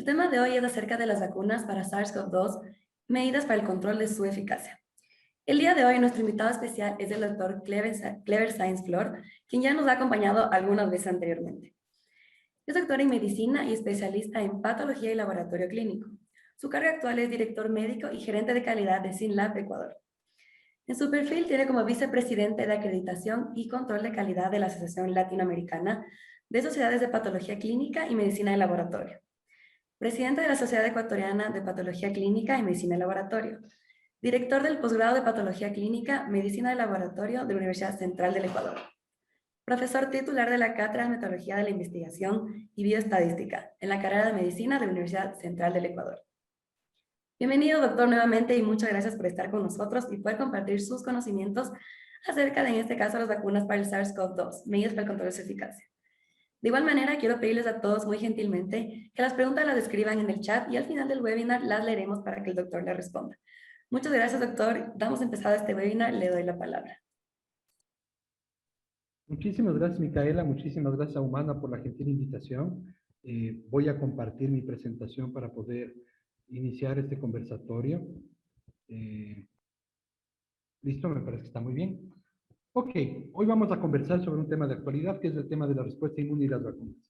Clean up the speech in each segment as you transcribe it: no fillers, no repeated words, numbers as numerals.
El tema de hoy es acerca de las vacunas para SARS-CoV-2, medidas para el control de su eficacia. El día de hoy nuestro invitado especial es el doctor Clever Sáenz Flor, quien ya nos ha acompañado algunas veces anteriormente. Es doctor en medicina y especialista en patología y laboratorio clínico. Su cargo actual es director médico y gerente de calidad de SYNLAB Ecuador. En su perfil tiene como vicepresidente de acreditación y control de calidad de la Asociación Latinoamericana de Sociedades de Patología Clínica y Medicina de Laboratorio. Presidente de la Sociedad Ecuatoriana de Patología Clínica y Medicina de Laboratorio. Director del posgrado de Patología Clínica, Medicina de Laboratorio de la Universidad Central del Ecuador. Profesor titular de la Cátedra de Metodología de la Investigación y Bioestadística en la carrera de Medicina de la Universidad Central del Ecuador. Bienvenido, doctor, nuevamente y muchas gracias por estar con nosotros y poder compartir sus conocimientos acerca de, en este caso, las vacunas para el SARS-CoV-2, medidas para el control de su eficacia. De igual manera, quiero pedirles a todos muy gentilmente que las preguntas las escriban en el chat y al final del webinar las leeremos para que el doctor le responda. Muchas gracias, doctor. Damos empezado este webinar. Le doy la palabra. Muchísimas gracias, Micaela. Muchísimas gracias a Humana por la gentil invitación. Voy a compartir mi presentación para poder iniciar este conversatorio. Listo, me parece que está muy bien. Ok, hoy vamos a conversar sobre un tema de actualidad, que es el tema de la respuesta inmune y las vacunas.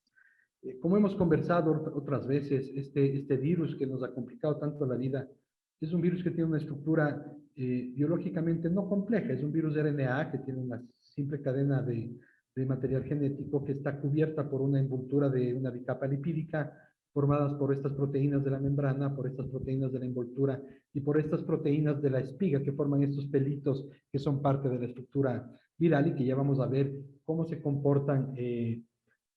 Como hemos conversado otras veces, este virus que nos ha complicado tanto la vida, es un virus que tiene una estructura biológicamente no compleja, es un virus RNA que tiene una simple cadena de material genético que está cubierta por una envoltura de una bicapa lipídica formadas por estas proteínas de la membrana, por estas proteínas de la envoltura y por estas proteínas de la espiga que forman estos pelitos que son parte de la estructura viral y que ya vamos a ver cómo se comportan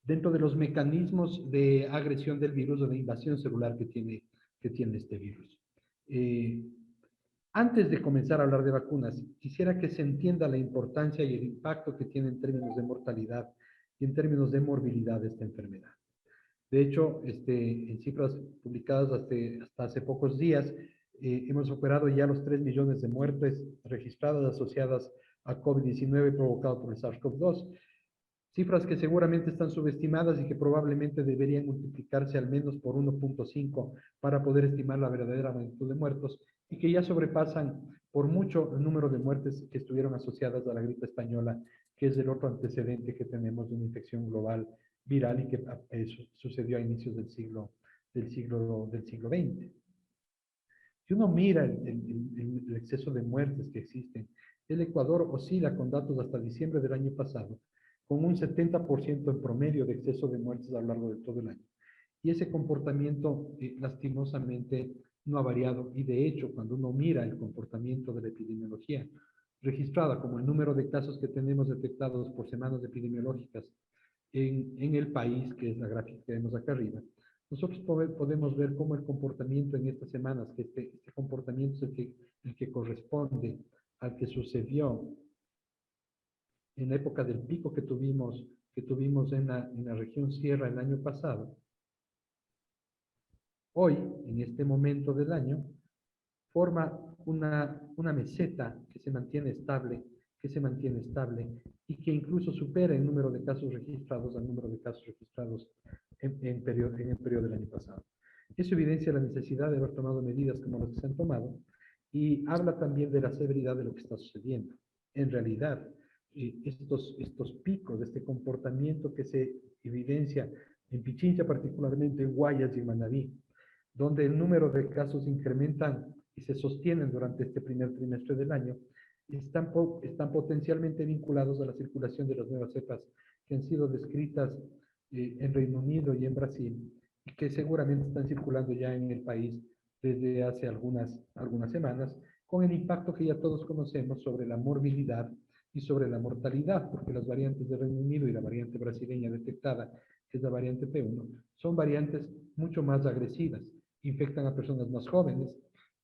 dentro de los mecanismos de agresión del virus o de invasión celular que tiene este virus. Antes de comenzar a hablar de vacunas, quisiera que se entienda la importancia y el impacto que tiene en términos de mortalidad y en términos de morbilidad esta enfermedad. De hecho, en cifras publicadas hasta hace pocos días, hemos superado ya los 3 millones de muertes registradas asociadas a COVID-19 provocado por el SARS-CoV-2. Cifras que seguramente están subestimadas y que probablemente deberían multiplicarse al menos por 1.5 para poder estimar la verdadera magnitud de muertos y que ya sobrepasan por mucho el número de muertes que estuvieron asociadas a la gripe española, que es el otro antecedente que tenemos de una infección global viral y que sucedió a inicios del siglo XX. Si uno mira el exceso de muertes que existen, el Ecuador oscila con datos hasta diciembre del año pasado, con un 70% en promedio de exceso de muertes a lo largo de todo el año. Y ese comportamiento, lastimosamente, no ha variado. Y de hecho, cuando uno mira el comportamiento de la epidemiología registrada, como el número de casos que tenemos detectados por semanas epidemiológicas en el país, que es la gráfica que vemos acá arriba, nosotros podemos ver cómo el comportamiento en estas semanas, que este comportamiento es el que corresponde al que sucedió en la época del pico que tuvimos en la región sierra el año pasado. Hoy, en este momento del año, forma una meseta que se mantiene estable, y que incluso supera el número de casos registrados al número de casos registrados en el periodo del año pasado. Eso evidencia la necesidad de haber tomado medidas como las que se han tomado y habla también de la severidad de lo que está sucediendo. En realidad, estos picos de este comportamiento que se evidencia en Pichincha, particularmente en Guayas y en Manabí, donde el número de casos incrementan y se sostienen durante este primer trimestre del año, están potencialmente vinculados a la circulación de las nuevas cepas que han sido descritas en Reino Unido y en Brasil, y que seguramente están circulando ya en el país desde hace algunas semanas, con el impacto que ya todos conocemos sobre la morbilidad y sobre la mortalidad, porque las variantes de Reino Unido y la variante brasileña detectada, que es la variante P1, son variantes mucho más agresivas, infectan a personas más jóvenes,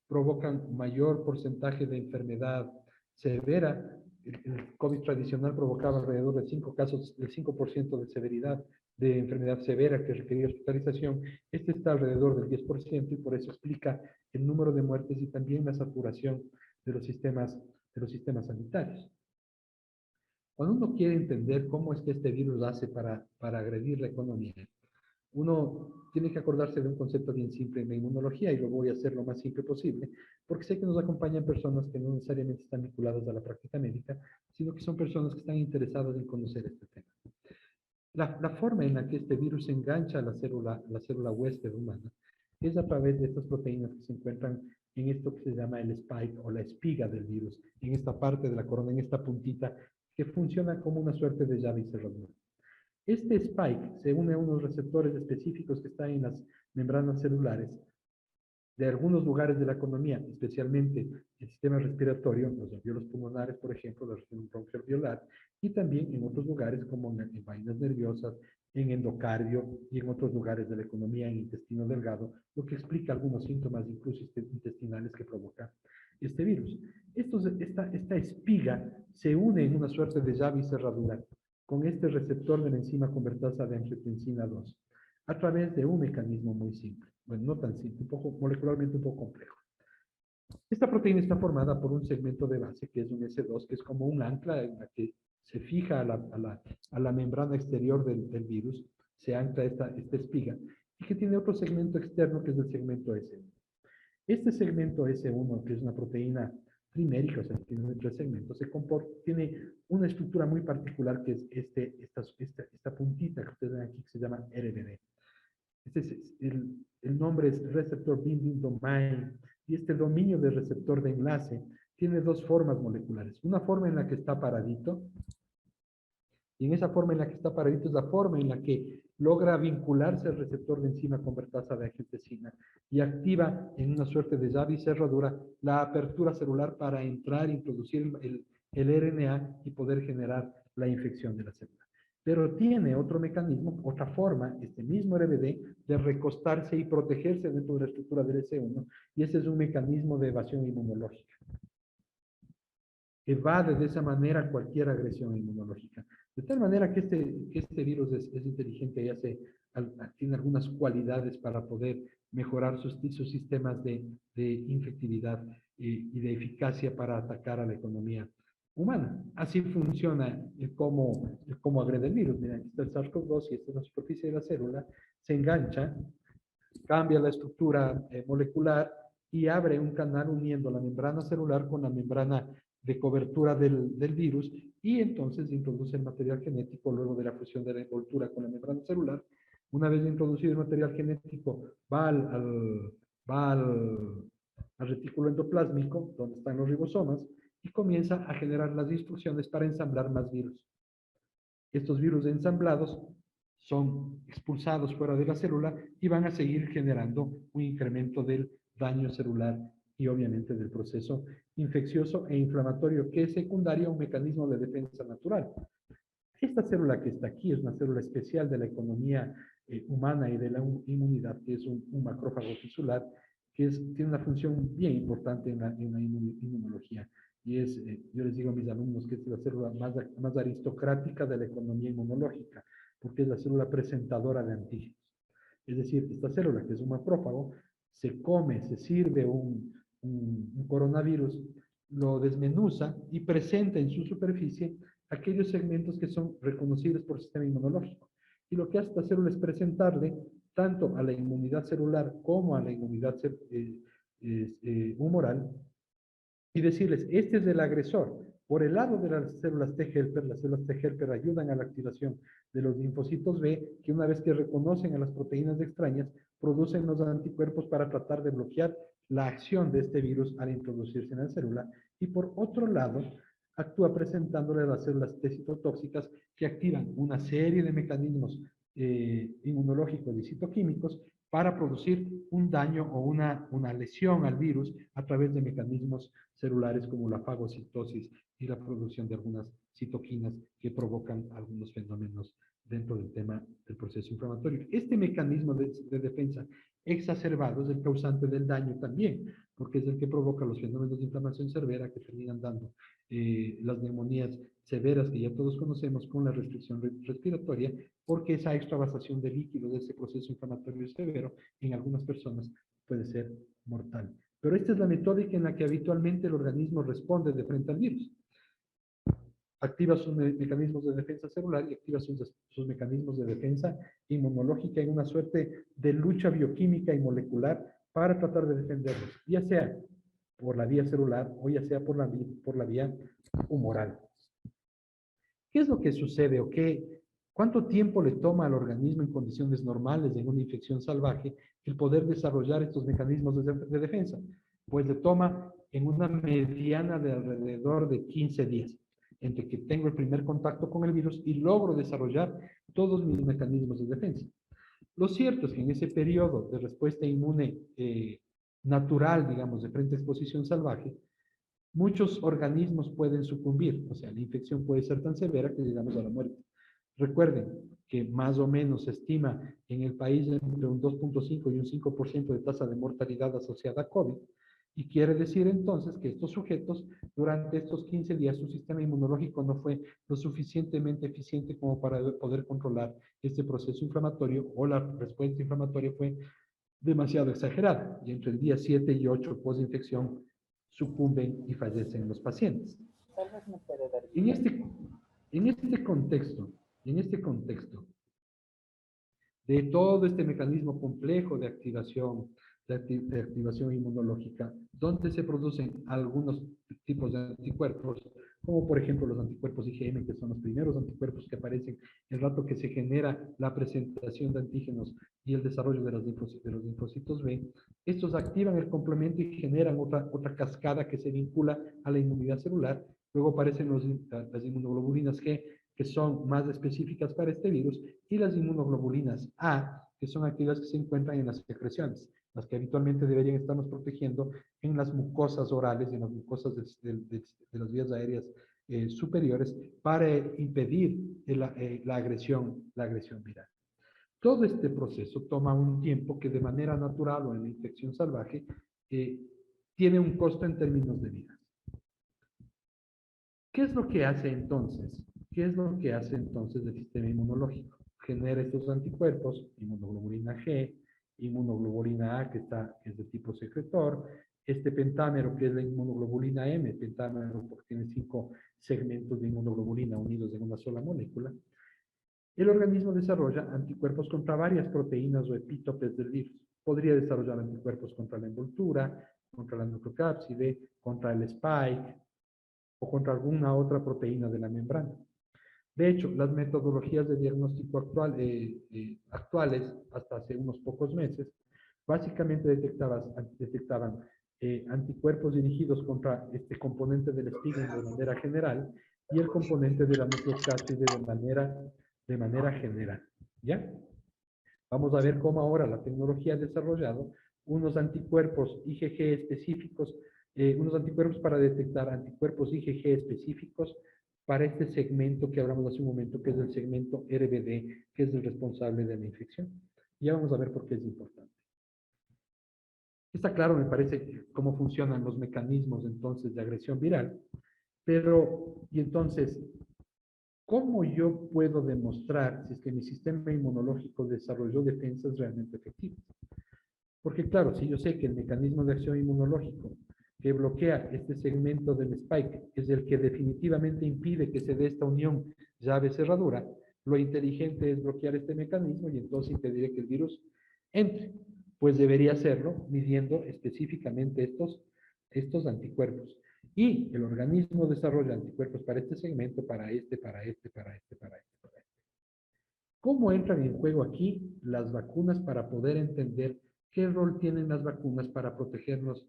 provocan mayor porcentaje de enfermedad severa. El COVID tradicional provocaba alrededor de 5 casos, del 5% de severidad de enfermedad severa que requería hospitalización. Este está alrededor del 10% y por eso explica el número de muertes y también la saturación de los sistemas sanitarios. Cuando uno quiere entender cómo es que este virus hace para agredir la economía, uno tiene que acordarse de un concepto bien simple en la inmunología y lo voy a hacer lo más simple posible, porque sé que nos acompañan personas que no necesariamente están vinculadas a la práctica médica, sino que son personas que están interesadas en conocer este tema. La forma en la que este virus engancha a la célula huésped humana es a través de estas proteínas que se encuentran en esto que se llama el spike o la espiga del virus, en esta parte de la corona, en esta puntita, que funciona como una suerte de llave y cerradura. Este spike se une a unos receptores específicos que están en las membranas celulares de algunos lugares de la economía, especialmente el sistema respiratorio, los alveolos pulmonares, por ejemplo, la región broncoalveolar, y también en otros lugares como en vainas nerviosas, en endocardio y en otros lugares de la economía, en intestino delgado, lo que explica algunos síntomas incluso intestinales que provoca este virus. Esta espiga se une en una suerte de llave y cerradura con este receptor de la enzima convertasa de angiotensina 2 a través de un mecanismo muy simple. Bueno, no tan simple, un poco, molecularmente un poco complejo. Esta proteína está formada por un segmento de base, que es un S2, que es como un ancla en la que se fija a la membrana exterior del virus, se ancla esta espiga, y que tiene otro segmento externo, que es el segmento S1. Este segmento S1, que es una proteína trimérica, o sea, tiene 3 segmentos, tiene una estructura muy particular, que es esta puntita que ustedes ven aquí, que se llama RBD. El nombre es Receptor Binding Domain, y este dominio de receptor de enlace tiene 2 formas moleculares. Una forma en la que está paradito, y en esa forma en la que está paradito es la forma en la que logra vincularse al receptor de enzima convertasa de angiotensina y activa en una suerte de llave y cerradura la apertura celular para entrar, introducir el RNA y poder generar la infección de la célula. Pero tiene otro mecanismo, otra forma, este mismo RBD, de recostarse y protegerse dentro de la estructura del S1, y ese es un mecanismo de evasión inmunológica. Evade de esa manera cualquier agresión inmunológica. De tal manera que este virus es inteligente y tiene algunas cualidades para poder mejorar sus sistemas de infectividad y de eficacia para atacar a la economía humana. Así funciona cómo agrede el virus. Miren, aquí está el SARS-CoV-2 y esta es la superficie de la célula, se engancha, cambia la estructura molecular y abre un canal uniendo la membrana celular con la membrana de cobertura del virus, y entonces introduce el material genético luego de la fusión de la envoltura con la membrana celular. Una vez introducido el material genético, va al retículo endoplásmico, donde están los ribosomas, y comienza a generar las instrucciones para ensamblar más virus. Estos virus ensamblados son expulsados fuera de la célula y van a seguir generando un incremento del daño celular y obviamente del proceso infeccioso e inflamatorio, que es secundario a un mecanismo de defensa natural. Esta célula que está aquí es una célula especial de la economía humana y de la inmunidad, que es un macrófago tisular, que tiene una función bien importante en la inmunología. Y yo les digo a mis alumnos que es la célula más aristocrática de la economía inmunológica, porque es la célula presentadora de antígenos. Es decir, esta célula, que es un macrófago, se sirve un coronavirus, lo desmenuza y presenta en su superficie aquellos segmentos que son reconocibles por el sistema inmunológico. Y lo que hace esta célula es presentarle tanto a la inmunidad celular como a la inmunidad humoral y decirles, este es el agresor. Por el lado de las células T helper, las células T helper ayudan a la activación de los linfocitos B, que una vez que reconocen a las proteínas extrañas, producen los anticuerpos para tratar de bloquear la acción de este virus al introducirse en la célula. Y por otro lado, actúa presentándole a las células T citotóxicas, que activan una serie de mecanismos inmunológicos y citoquímicos para producir un daño o una lesión al virus a través de mecanismos celulares como la fagocitosis y la producción de algunas citoquinas que provocan algunos fenómenos dentro del tema del proceso inflamatorio. Este mecanismo de defensa exacerbado es el causante del daño también, porque es el que provoca los fenómenos de inflamación severa que terminan dando las neumonías severas que ya todos conocemos con la restricción respiratoria, porque esa extravasación de líquido de ese proceso inflamatorio severo en algunas personas puede ser mortal. Pero esta es la metódica en la que habitualmente el organismo responde de frente al virus. activa sus mecanismos de defensa celular y activa sus mecanismos de defensa inmunológica en una suerte de lucha bioquímica y molecular para tratar de defenderlos, ya sea por la vía celular o ya sea por la vía humoral. ¿Qué es lo que sucede o cuánto tiempo le toma al organismo en condiciones normales en una infección salvaje el poder desarrollar estos mecanismos de defensa? Pues le toma en una mediana de alrededor de 15 días, entre que tengo el primer contacto con el virus y logro desarrollar todos mis mecanismos de defensa. Lo cierto es que en ese periodo de respuesta inmune natural, digamos, de frente a exposición salvaje, muchos organismos pueden sucumbir, o sea, la infección puede ser tan severa que llegamos a la muerte. Recuerden que más o menos se estima en el país entre un 2.5 y un 5% de tasa de mortalidad asociada a COVID, y quiere decir entonces que estos sujetos, durante estos 15 días, su sistema inmunológico no fue lo suficientemente eficiente como para poder controlar este proceso inflamatorio, o la respuesta inflamatoria fue demasiado exagerada, y entre el día 7 y 8 post-infección sucumben y fallecen los pacientes. En este, en este contexto, en este contexto de todo este mecanismo complejo de activación, de activación inmunológica, donde se producen algunos tipos de anticuerpos, como por ejemplo los anticuerpos IgM, que son los primeros anticuerpos que aparecen el rato que se genera la presentación de antígenos y el desarrollo de los linfocitos B. Estos activan el complemento y generan otra cascada que se vincula a la inmunidad celular. Luego aparecen las inmunoglobulinas G, que son más específicas para este virus, y las inmunoglobulinas A, que son aquellas que se encuentran en las secreciones, las que habitualmente deberían estarnos protegiendo en las mucosas orales y en las mucosas de las vías aéreas superiores para impedir la agresión viral. Todo este proceso toma un tiempo que de manera natural o en la infección salvaje tiene un costo en términos de vidas. ¿Qué es lo que hace entonces? ¿Qué es lo que hace entonces el sistema inmunológico? Genera estos anticuerpos, inmunoglobulina G, inmunoglobulina A, que es de tipo secretor, este pentámero, que es la inmunoglobulina M, pentámero porque tiene 5 segmentos de inmunoglobulina unidos en una sola molécula. El organismo desarrolla anticuerpos contra varias proteínas o epítopes del virus. Podría desarrollar anticuerpos contra la envoltura, contra la nucleocápside, contra el spike, o contra alguna otra proteína de la membrana. De hecho, las metodologías de diagnóstico actuales, hasta hace unos pocos meses, básicamente detectaban anticuerpos dirigidos contra este componente del spike de manera general y el componente de la nucleocápside de manera general. ¿Ya? Vamos a ver cómo ahora la tecnología ha desarrollado unos anticuerpos IgG específicos, unos anticuerpos para detectar anticuerpos IgG específicos para este segmento que hablamos hace un momento, que es el segmento RBD, que es el responsable de la infección. Ya vamos a ver por qué es importante. Está claro, me parece, cómo funcionan los mecanismos entonces de agresión viral, pero, y entonces, ¿cómo yo puedo demostrar si es que mi sistema inmunológico desarrolló defensas realmente efectivas? Porque claro, si yo sé que el mecanismo de acción inmunológico que bloquea este segmento del spike es el que definitivamente impide que se dé esta unión llave-cerradura, lo inteligente es bloquear este mecanismo y entonces impediré que el virus entre. Pues debería hacerlo midiendo específicamente estos anticuerpos. Y el organismo desarrolla anticuerpos para este segmento, para este. ¿Cómo entran en juego aquí las vacunas para poder entender qué rol tienen las vacunas para protegernos,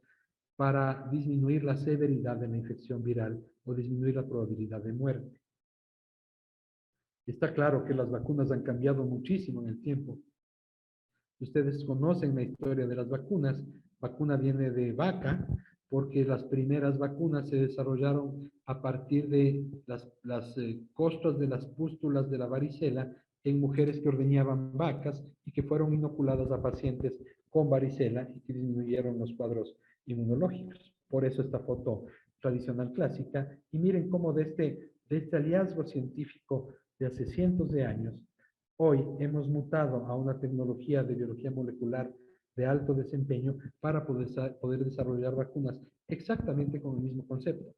para disminuir la severidad de la infección viral o disminuir la probabilidad de muerte? Está claro que las vacunas han cambiado muchísimo en el tiempo. Ustedes conocen la historia de las vacunas. Vacuna viene de vaca, porque las primeras vacunas se desarrollaron a partir de las costras de las pústulas de la varicela en mujeres que ordeñaban vacas y que fueron inoculadas a pacientes con varicela y que disminuyeron los cuadros inmunológicos. Por eso esta foto tradicional clásica. Y miren cómo de este hallazgo científico de hace cientos de años, hoy hemos mutado a una tecnología de biología molecular de alto desempeño para poder desarrollar vacunas exactamente con el mismo concepto.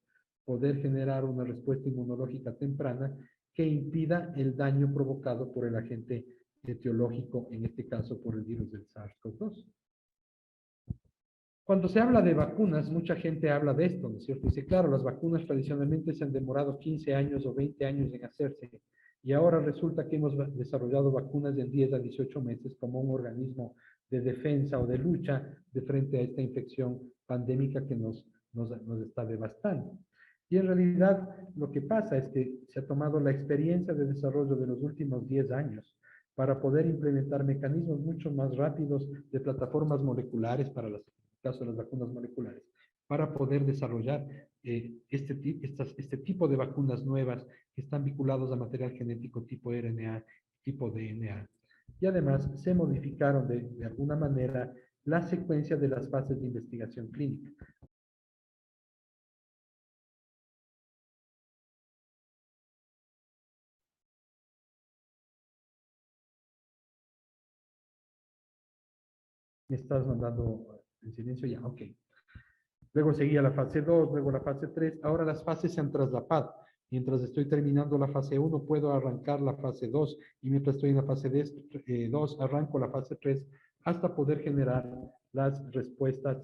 poder generar una respuesta inmunológica temprana que impida el daño provocado por el agente etiológico, en este caso por el virus del SARS-CoV-2. Cuando se habla de vacunas, mucha gente habla de esto, ¿no es cierto? Dice, claro, las vacunas tradicionalmente se han demorado 15 años o 20 años en hacerse, y ahora resulta que hemos desarrollado vacunas en 10 a 18 meses como un organismo de defensa o de lucha de frente a esta infección pandémica que nos está devastando. Y en realidad lo que pasa es que se ha tomado la experiencia de desarrollo de los últimos 10 años para poder implementar mecanismos mucho más rápidos de plataformas moleculares para las caso de las vacunas moleculares, para poder desarrollar este tipo de vacunas nuevas que están vinculados a material genético tipo RNA, tipo DNA. Y además se modificaron de alguna manera la secuencia de las fases de investigación clínica. ¿Me estás mandando en silencio? Ya, ok. Luego seguía la fase 2, luego la fase 3. Ahora las fases se han traslapado. Mientras estoy terminando la fase 1, puedo arrancar la fase 2. Y mientras estoy en la fase 2, arranco la fase 3 hasta poder generar las respuestas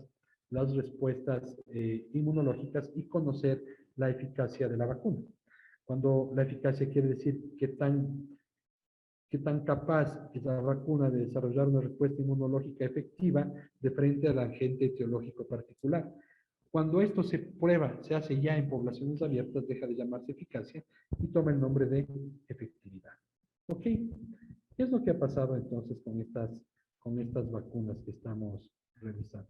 inmunológicas y conocer la eficacia de la vacuna. Cuando la eficacia quiere decir qué tan capaz es la vacuna de desarrollar una respuesta inmunológica efectiva de frente al agente etiológico particular. Cuando esto se prueba, se hace ya en poblaciones abiertas, deja de llamarse eficacia y toma el nombre de efectividad. ¿Ok? ¿Qué es lo que ha pasado entonces con estas vacunas que estamos revisando?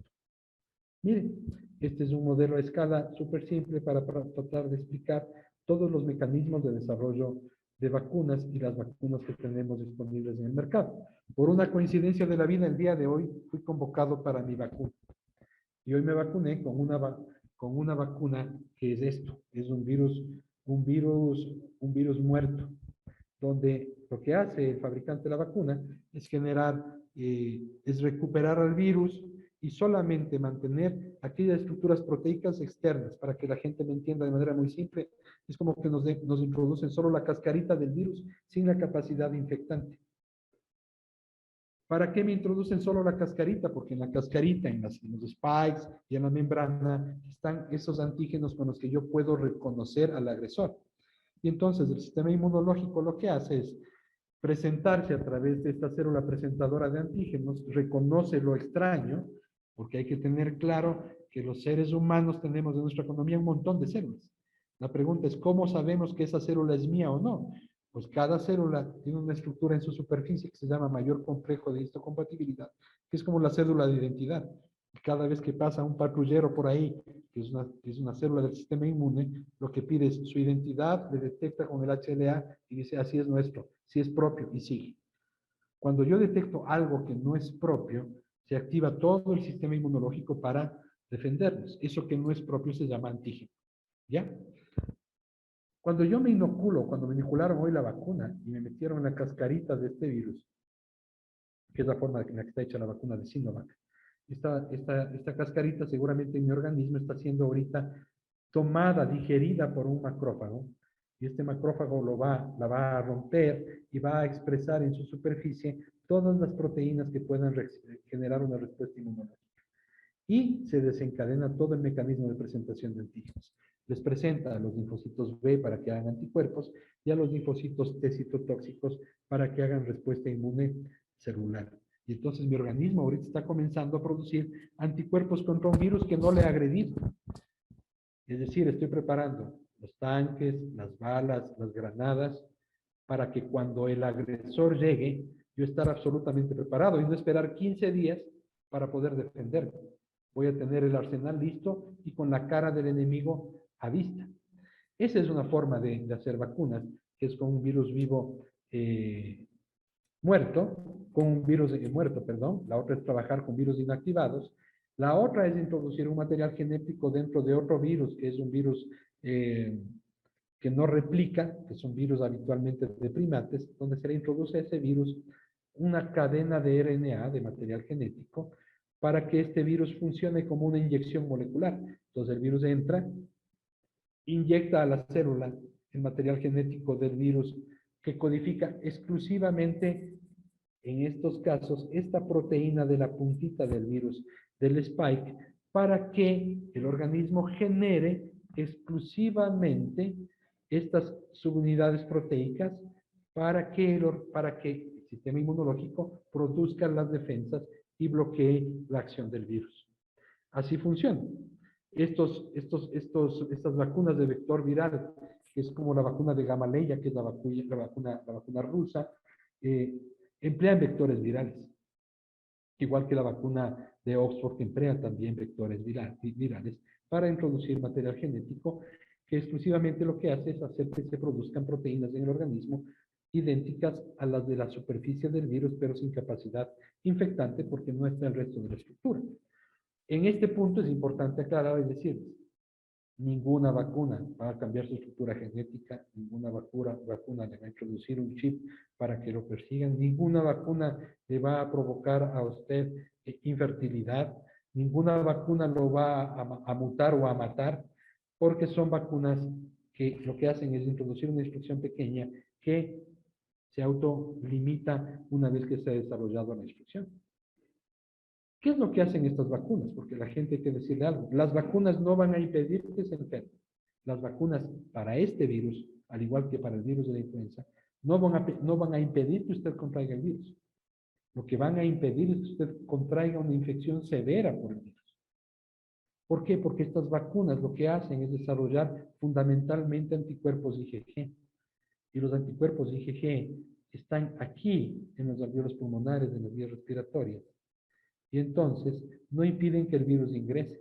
Miren, este es un modelo a escala súper simple para tratar de explicar todos los mecanismos de desarrollo de vacunas y las vacunas que tenemos disponibles en el mercado. Por una coincidencia de la vida, el día de hoy fui convocado para mi vacuna. Y hoy me vacuné con una vacuna que es esto, es un virus muerto, donde lo que hace el fabricante de la vacuna es recuperar al virus y solamente mantener aquellas estructuras proteicas externas, para que la gente me entienda de manera muy simple. Es como que nos introducen solo la cascarita del virus sin la capacidad infectante. ¿Para qué me introducen solo la cascarita? Porque en la cascarita, en los spikes y en la membrana, están esos antígenos con los que yo puedo reconocer al agresor. Y entonces el sistema inmunológico lo que hace es presentarse a través de esta célula presentadora de antígenos, reconoce lo extraño, porque hay que tener claro que los seres humanos tenemos en nuestra economía un montón de células. La pregunta es, ¿cómo sabemos que esa célula es mía o no? Pues cada célula tiene una estructura en su superficie que se llama mayor complejo de histocompatibilidad, que es como la cédula de identidad. Cada vez que pasa un patrullero por ahí, que es una célula del sistema inmune, lo que pide es su identidad, le detecta con el HLA y dice, así es nuestro, si es propio, y sigue. Cuando yo detecto algo que no es propio, se activa todo el sistema inmunológico para defendernos. Eso que no es propio se llama antígeno. ¿Ya? Cuando yo me inoculo, cuando me inocularon hoy la vacuna y me metieron en la cascarita de este virus, que es la forma en la que está hecha la vacuna de Sinovac, esta cascarita seguramente en mi organismo está siendo ahorita tomada, digerida por un macrófago, y este macrófago la va a romper y va a expresar en su superficie todas las proteínas que puedan generar una respuesta inmunológica. Y se desencadena todo el mecanismo de presentación de antígenos. Les presenta a los linfocitos B para que hagan anticuerpos y a los linfocitos T citotóxicos para que hagan respuesta inmune celular. Y entonces mi organismo ahorita está comenzando a producir anticuerpos contra un virus que no le ha agredido. Es decir, estoy preparando los tanques, las balas, las granadas, para que cuando el agresor llegue, yo estar absolutamente preparado y no esperar 15 días para poder defenderme. Voy a tener el arsenal listo y con la cara del enemigo a vista. Esa es una forma de hacer vacunas, que es con un virus vivo con un virus muerto, perdón. La otra es trabajar con virus inactivados. La otra es introducir un material genético dentro de otro virus, que es un virus que no replica, que es un virus habitualmente de primates, donde se le introduce a ese virus una cadena de RNA, de material genético, para que este virus funcione como una inyección molecular. Entonces el virus entra, inyecta a la célula el material genético del virus que codifica exclusivamente, en estos casos, esta proteína de la puntita del virus, del spike, para que el organismo genere exclusivamente estas subunidades proteicas para que el sistema inmunológico produzca las defensas y bloquee la acción del virus. Así funciona. Estas vacunas de vector viral, que es como la vacuna de Gamaleya, que es la vacuna rusa, emplean vectores virales. Igual que la vacuna de Oxford, que emplea también vectores virales para introducir material genético, que exclusivamente lo que hace es hacer que se produzcan proteínas en el organismo idénticas a las de la superficie del virus, pero sin capacidad infectante porque no está el resto de la estructura. En este punto es importante aclarar y decir, ninguna vacuna va a cambiar su estructura genética, ninguna vacuna le va a introducir un chip para que lo persigan, ninguna vacuna le va a provocar a usted infertilidad, ninguna vacuna lo va a mutar o a matar, porque son vacunas que lo que hacen es introducir una instrucción pequeña que se autolimita una vez que se ha desarrollado la instrucción. ¿Qué es lo que hacen estas vacunas? Porque la gente hay que decirle algo. Las vacunas no van a impedir que se enferme. Las vacunas para este virus, al igual que para el virus de la influenza, no van a impedir que usted contraiga el virus. Lo que van a impedir es que usted contraiga una infección severa por el virus. ¿Por qué? Porque estas vacunas lo que hacen es desarrollar fundamentalmente anticuerpos IgG. Y los anticuerpos IgG están aquí, en los alveolos pulmonares, en las vías respiratorias. Y entonces no impiden que el virus ingrese.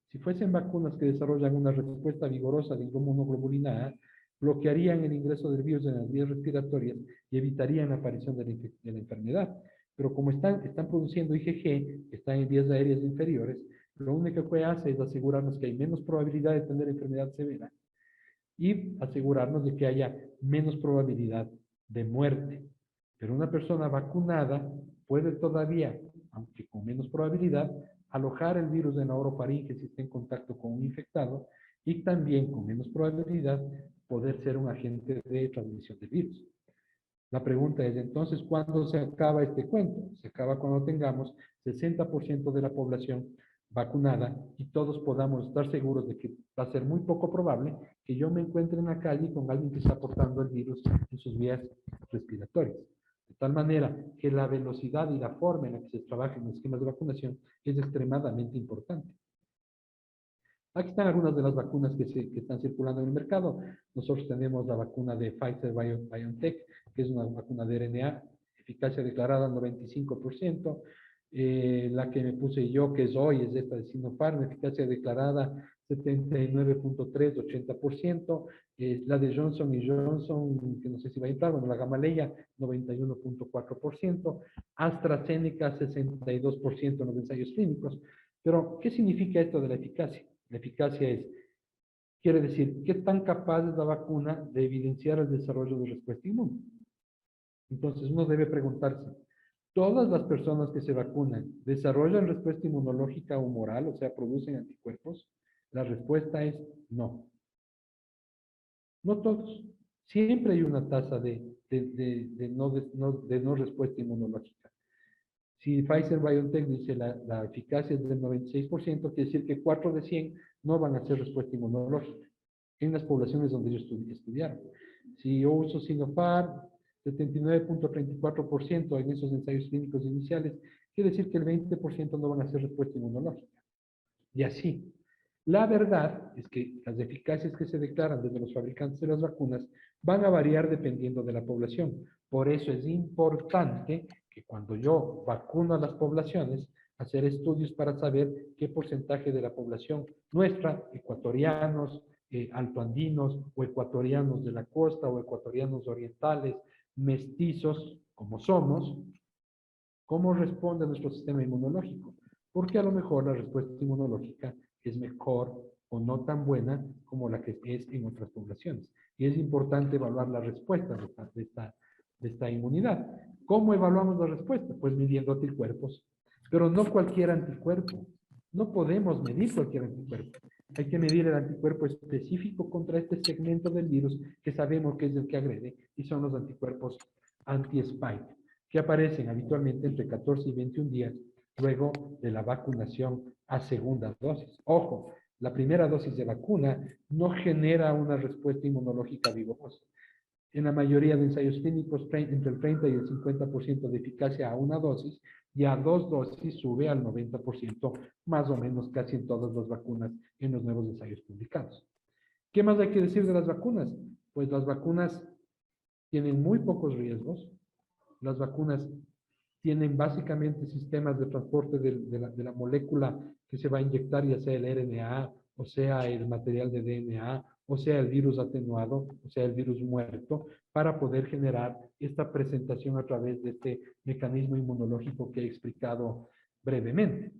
Si fuesen vacunas que desarrollan una respuesta vigorosa de inmunoglobulina A, bloquearían el ingreso del virus en las vías respiratorias y evitarían la aparición de la enfermedad. Pero como están produciendo IgG, que están en vías aéreas inferiores, lo único que hace es asegurarnos que hay menos probabilidad de tener enfermedad severa y asegurarnos de que haya menos probabilidad de muerte. Pero una persona vacunada puede todavía, aunque con menos probabilidad, alojar el virus en la orofaringe si está en contacto con un infectado y también con menos probabilidad poder ser un agente de transmisión del virus. La pregunta es entonces, ¿cuándo se acaba este cuento? Se acaba cuando tengamos 60% de la población vacunada y todos podamos estar seguros de que va a ser muy poco probable que yo me encuentre en la calle con alguien que está portando el virus en sus vías respiratorias. De tal manera que la velocidad y la forma en la que se trabaja en los esquemas de vacunación es extremadamente importante. Aquí están algunas de las vacunas que están circulando en el mercado. Nosotros tenemos la vacuna de Pfizer-BioNTech, que es una vacuna de RNA, eficacia declarada 95%. La que me puse yo, que es hoy, es esta de Sinopharm, eficacia declarada 79.3, 80%. La de Johnson Johnson, que no sé si va a entrar, bueno, la Gamaleya, 91.4%. AstraZeneca, 62% en los ensayos clínicos. Pero, ¿qué significa esto de la eficacia? La eficacia quiere decir, ¿qué tan capaz es la vacuna de evidenciar el desarrollo de respuesta inmune? Entonces, uno debe preguntarse, ¿todas las personas que se vacunan desarrollan respuesta inmunológica humoral, o sea, producen anticuerpos? La respuesta es no. No todos. Siempre hay una tasa de no respuesta inmunológica. Si Pfizer-BioNTech dice la eficacia es del 96%, quiere decir que 4 de 100 no van a hacer respuesta inmunológica en las poblaciones donde ellos estudiaron. Si yo uso Sinopharm, 79.34% en esos ensayos clínicos iniciales, quiere decir que el 20% no van a hacer respuesta inmunológica. Y así. La verdad es que las eficacias que se declaran desde los fabricantes de las vacunas van a variar dependiendo de la población. Por eso es importante que cuando yo vacuno a las poblaciones, hacer estudios para saber qué porcentaje de la población nuestra, ecuatorianos, altoandinos o ecuatorianos de la costa o ecuatorianos orientales, mestizos, como somos, ¿cómo responde nuestro sistema inmunológico? Porque a lo mejor la respuesta inmunológica es mejor o no tan buena como la que es en otras poblaciones. Y es importante evaluar la respuesta de esta inmunidad. ¿Cómo evaluamos la respuesta? Pues midiendo anticuerpos. Pero no cualquier anticuerpo. No podemos medir cualquier anticuerpo. Hay que medir el anticuerpo específico contra este segmento del virus que sabemos que es el que agrede y son los anticuerpos anti-spike, que aparecen habitualmente entre 14 y 21 días luego de la vacunación a segunda dosis. Ojo, la primera dosis de vacuna no genera una respuesta inmunológica vigorosa. En la mayoría de ensayos clínicos, entre el 30 y el 50% de eficacia a una dosis, y a dos dosis sube al 90%, más o menos casi en todas las vacunas en los nuevos ensayos publicados. ¿Qué más hay que decir de las vacunas? Pues las vacunas tienen muy pocos riesgos. Las vacunas tienen básicamente sistemas de transporte de la molécula que se va a inyectar, ya sea el RNA, o sea el material de DNA, o sea el virus atenuado, o sea el virus muerto, para poder generar esta presentación a través de este mecanismo inmunológico que he explicado brevemente.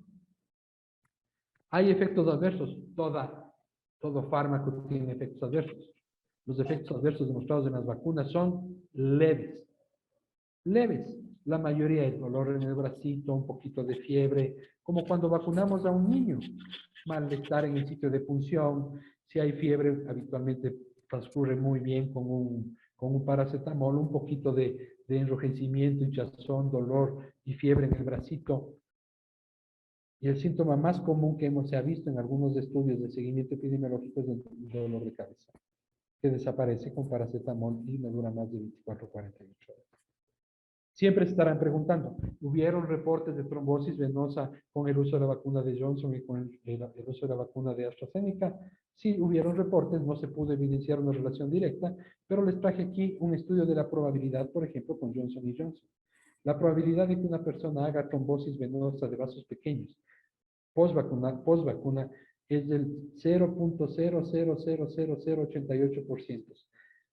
¿Hay efectos adversos? Todo fármaco tiene efectos adversos. Los efectos adversos demostrados en las vacunas son leves. Leves. La mayoría es dolor en el bracito, un poquito de fiebre, como cuando vacunamos a un niño. Malestar en el sitio de punción. Si hay fiebre, habitualmente transcurre muy bien con un paracetamol, un poquito de enrojecimiento, hinchazón, dolor y fiebre en el bracito. Y el síntoma más común que se ha visto en algunos estudios de seguimiento epidemiológico es el dolor de cabeza, que desaparece con paracetamol y no dura más de 24 o 48 horas. Siempre se estarán preguntando, ¿hubieron reportes de trombosis venosa con el uso de la vacuna de Johnson y con el uso de la vacuna de AstraZeneca? Sí, hubieron reportes, no se pudo evidenciar una relación directa, pero les traje aquí un estudio de la probabilidad, por ejemplo, con Johnson y Johnson. La probabilidad de que una persona haga trombosis venosa de vasos pequeños post-vacuna es del 0.000088%.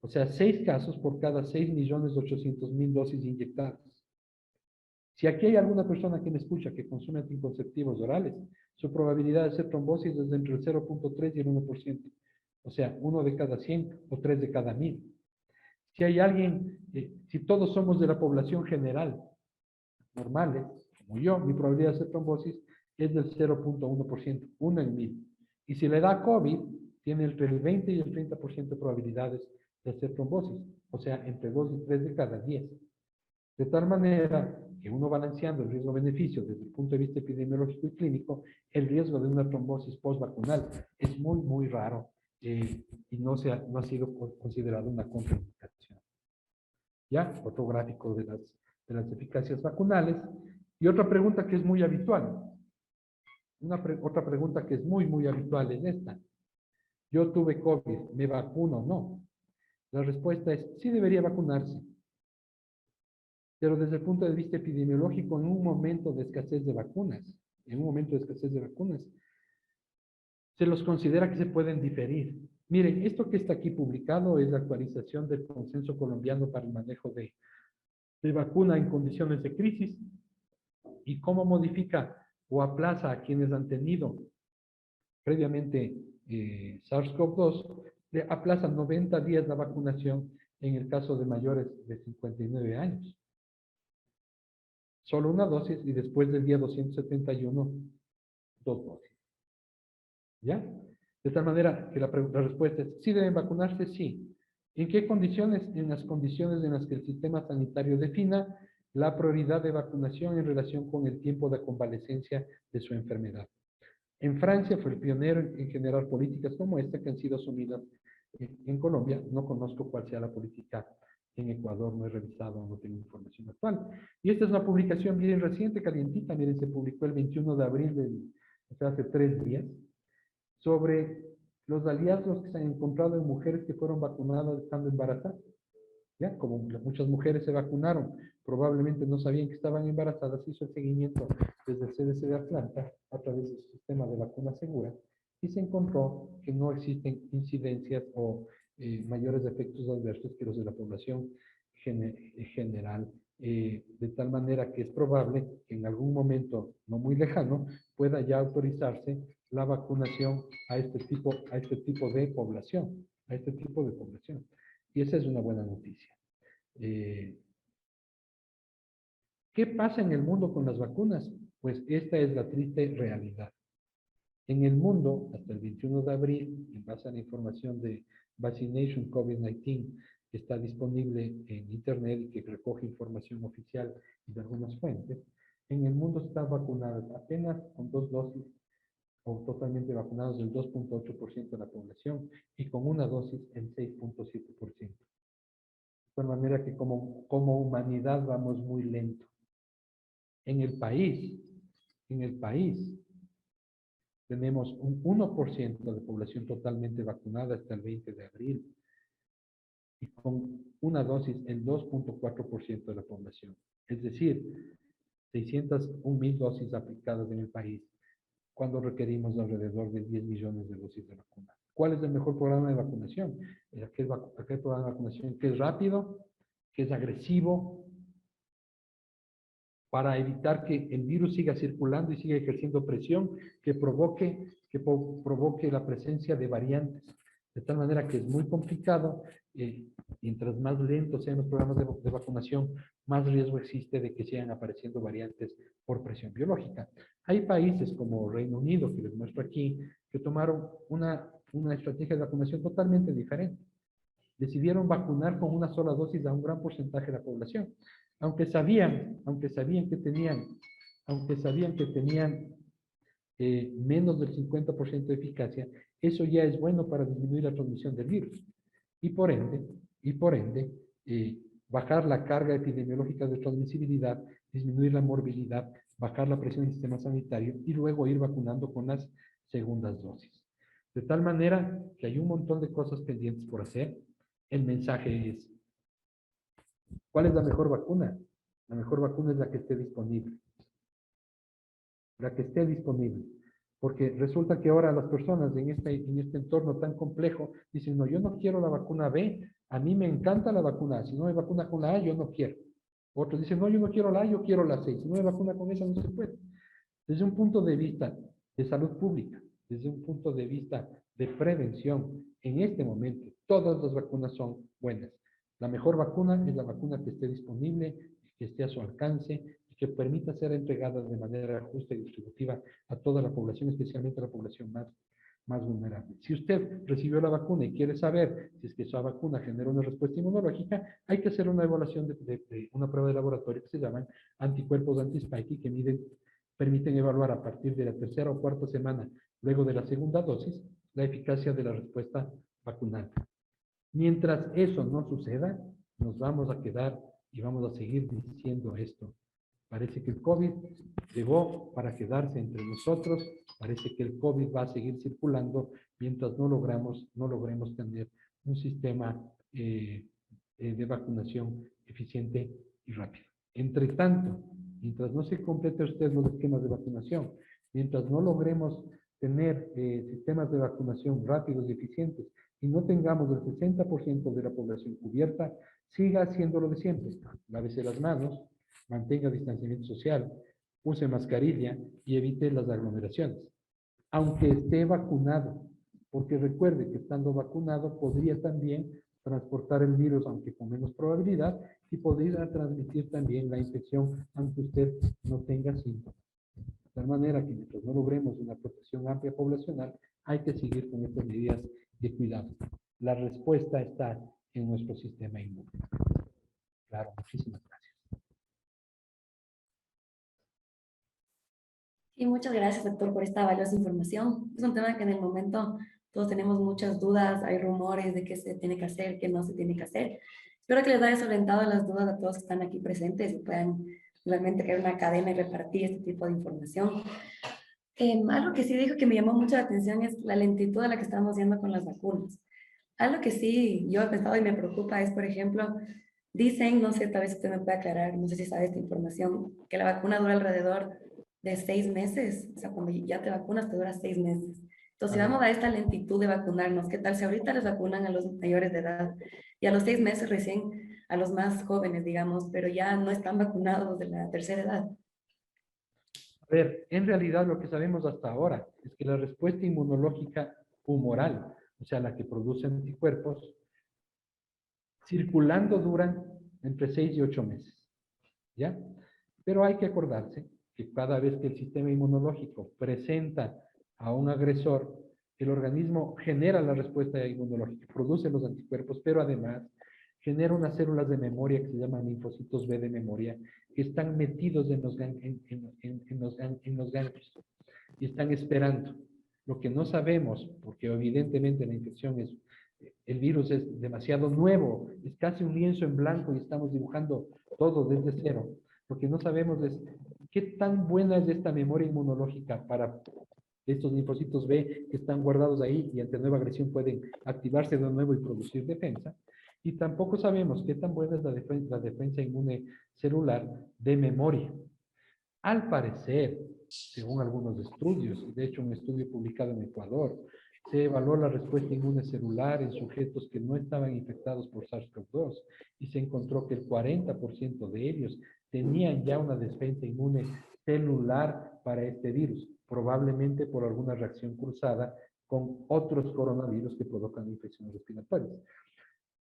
O sea, 6 casos por cada 6.800.000 dosis inyectadas. Si aquí hay alguna persona que me escucha que consume anticonceptivos orales, su probabilidad de hacer trombosis es entre el 0.3 y el 1%. O sea, 1 de cada 100 o 3 de cada 1.000. Si hay alguien, si todos somos de la población general, normales, como yo, mi probabilidad de hacer trombosis es del 0.1%, 1 en 1.000. Y si le da COVID, tiene entre el 20 y el 30% de probabilidades de hacer trombosis, o sea, entre 2 y 3 de cada 10. De tal manera que uno balanceando el riesgo-beneficio desde el punto de vista epidemiológico y clínico, el riesgo de una trombosis post-vacunal es muy, muy raro y no ha sido considerado una contraindicación. ¿Ya? Otro gráfico de las eficacias vacunales. Y otra pregunta que es muy habitual. Otra pregunta que es muy, muy habitual es esta. Yo tuve COVID, ¿me vacuno o no? La respuesta es, sí debería vacunarse. Pero desde el punto de vista epidemiológico, en un momento de escasez de vacunas, se los considera que se pueden diferir. Miren, esto que está aquí publicado es la actualización del consenso colombiano para el manejo de vacuna en condiciones de crisis y cómo modifica o aplaza a quienes han tenido previamente SARS-CoV-2, le aplaza 90 días la vacunación en el caso de mayores de 59 años. Solo una dosis y después del día 271, 2 dosis. ¿Ya? De tal manera que la respuesta es, ¿sí deben vacunarse? Sí. ¿En qué condiciones? En las condiciones en las que el sistema sanitario defina la prioridad de vacunación en relación con el tiempo de convalecencia de su enfermedad. En Francia fue el pionero en generar políticas como esta que han sido asumidas en Colombia. No conozco cuál sea la política en Ecuador, no he revisado, no tengo información actual. Y esta es una publicación bien reciente, calientita, miren, se publicó el 21 de abril, o sea, hace 3 días, sobre los hallazgos que se han encontrado en mujeres que fueron vacunadas estando embarazadas. ¿Ya? Como muchas mujeres se vacunaron, probablemente no sabían que estaban embarazadas, hizo el seguimiento desde el CDC de Atlanta a través del sistema de vacuna segura y se encontró que no existen incidencias o mayores efectos adversos que los de la población general, de tal manera que es probable que en algún momento no muy lejano pueda ya autorizarse la vacunación a este tipo de población, Y esa es una buena noticia. ¿Qué pasa en el mundo con las vacunas? Pues esta es la triste realidad. En el mundo, hasta el 21 de abril, en base a la información de Vaccination COVID-19, que está disponible en Internet y que recoge información oficial y de algunas fuentes, en el mundo está vacunadas apenas con 2 dosis o totalmente vacunados el 2.8% de la población y con una dosis el 6.7%. De tal manera que como humanidad vamos muy lento. En el país, tenemos un 1% de población totalmente vacunada hasta el 20 de abril y con una dosis el 2.4% de la población. Es decir, 601,000 dosis aplicadas en el país cuando requerimos alrededor de 10 millones de dosis de vacuna. ¿Cuál es el mejor programa de vacunación? Aquel programa de vacunación que es rápido, que es agresivo, para evitar que el virus siga circulando y siga ejerciendo presión que provoque la presencia de variantes. De tal manera que es muy complicado, mientras más lentos sean los programas de vacunación, más riesgo existe de que sigan apareciendo variantes por presión biológica. Hay países como Reino Unido, que les muestro aquí, que tomaron una estrategia de vacunación totalmente diferente. Decidieron vacunar con una sola dosis a un gran porcentaje de la población. Aunque sabían que tenían menos del 50% de eficacia, eso ya es bueno para disminuir la transmisión del virus. Y por ende, bajar la carga epidemiológica de transmisibilidad, disminuir la morbilidad, bajar la presión del sistema sanitario y luego ir vacunando con las segundas dosis. De tal manera que hay un montón de cosas pendientes por hacer. El mensaje es: ¿cuál es la mejor vacuna? La mejor vacuna es la que esté disponible. La que esté disponible. Porque resulta que ahora las personas en este entorno tan complejo dicen: no, yo no quiero la vacuna B, a mí me encanta la vacuna A, si no me vacuna con la A, yo no quiero. Otros dicen: no, yo no quiero la A, yo quiero la C, si no me vacuna con esa, no se puede. Desde un punto de vista de salud pública, desde un punto de vista de prevención, en este momento, todas las vacunas son buenas. La mejor vacuna es la vacuna que esté disponible, que esté a su alcance y que permita ser entregada de manera justa y distributiva a toda la población, especialmente a la población más vulnerable. Si usted recibió la vacuna y quiere saber si es que esa vacuna genera una respuesta inmunológica, hay que hacer una evaluación de una prueba de laboratorio que se llaman anticuerpos anti-spike, que permiten evaluar a partir de la tercera o cuarta semana, luego de la segunda dosis, la eficacia de la respuesta vacunal. Mientras eso no suceda, nos vamos a quedar y vamos a seguir diciendo esto. Parece que el COVID llegó para quedarse entre nosotros, parece que el COVID va a seguir circulando mientras no logremos tener un sistema de vacunación eficiente y rápido. Entre tanto, mientras no se complete usted los esquemas de vacunación, mientras no logremos tener sistemas de vacunación rápidos y eficientes y no tengamos el 60% de la población cubierta, siga haciendo lo de siempre. Lávese las manos, mantenga distanciamiento social, use mascarilla y evite las aglomeraciones. Aunque esté vacunado, porque recuerde que estando vacunado podría también transportar el virus, aunque con menos probabilidad, y podría transmitir también la infección aunque usted no tenga síntomas. De tal manera que mientras no logremos una protección amplia poblacional, hay que seguir con estas medidas de cuidado. La respuesta está en nuestro sistema inmune. Claro, muchísimas gracias. Y muchas gracias, doctor, por esta valiosa información. Es un tema que en el momento todos tenemos muchas dudas, hay rumores de qué se tiene que hacer, qué no se tiene que hacer. Espero que les haya solventado las dudas a todos que están aquí presentes y puedan realmente crear una cadena y repartir este tipo de información. Algo que sí dijo que me llamó mucho la atención es la lentitud a la que estamos yendo con las vacunas. Algo que sí yo he pensado y me preocupa es, por ejemplo, dicen, no sé, tal vez usted me puede aclarar, no sé si sabe esta información, que la vacuna dura alrededor de 6 meses. O sea, cuando ya te vacunas te dura 6 meses. Entonces, si vamos a esta lentitud de vacunarnos, ¿qué tal si ahorita les vacunan a los mayores de edad y a los 6 meses recién a los más jóvenes, digamos, pero ya no están vacunados de la tercera edad? A ver, en realidad lo que sabemos hasta ahora es que la respuesta inmunológica humoral, o sea, la que produce anticuerpos, circulando duran entre 6 y 8 meses, ¿ya? Pero hay que acordarse que cada vez que el sistema inmunológico presenta a un agresor, el organismo genera la respuesta inmunológica, produce los anticuerpos, pero además genera unas células de memoria que se llaman linfocitos B de memoria, que están metidos en los ganglios y están esperando. Lo que no sabemos, porque evidentemente la infección es, el virus es demasiado nuevo, es casi un lienzo en blanco y estamos dibujando todo desde cero. Lo que no sabemos es qué tan buena es esta memoria inmunológica para estos linfocitos B que están guardados ahí y ante nueva agresión pueden activarse de nuevo y producir defensa. Y tampoco sabemos qué tan buena es la defensa inmune celular de memoria. Al parecer, según algunos estudios, de hecho un estudio publicado en Ecuador, se evaluó la respuesta inmune celular en sujetos que no estaban infectados por SARS-CoV-2 y se encontró que el 40% de ellos tenían ya una defensa inmune celular para este virus, probablemente por alguna reacción cruzada con otros coronavirus que provocan infecciones respiratorias.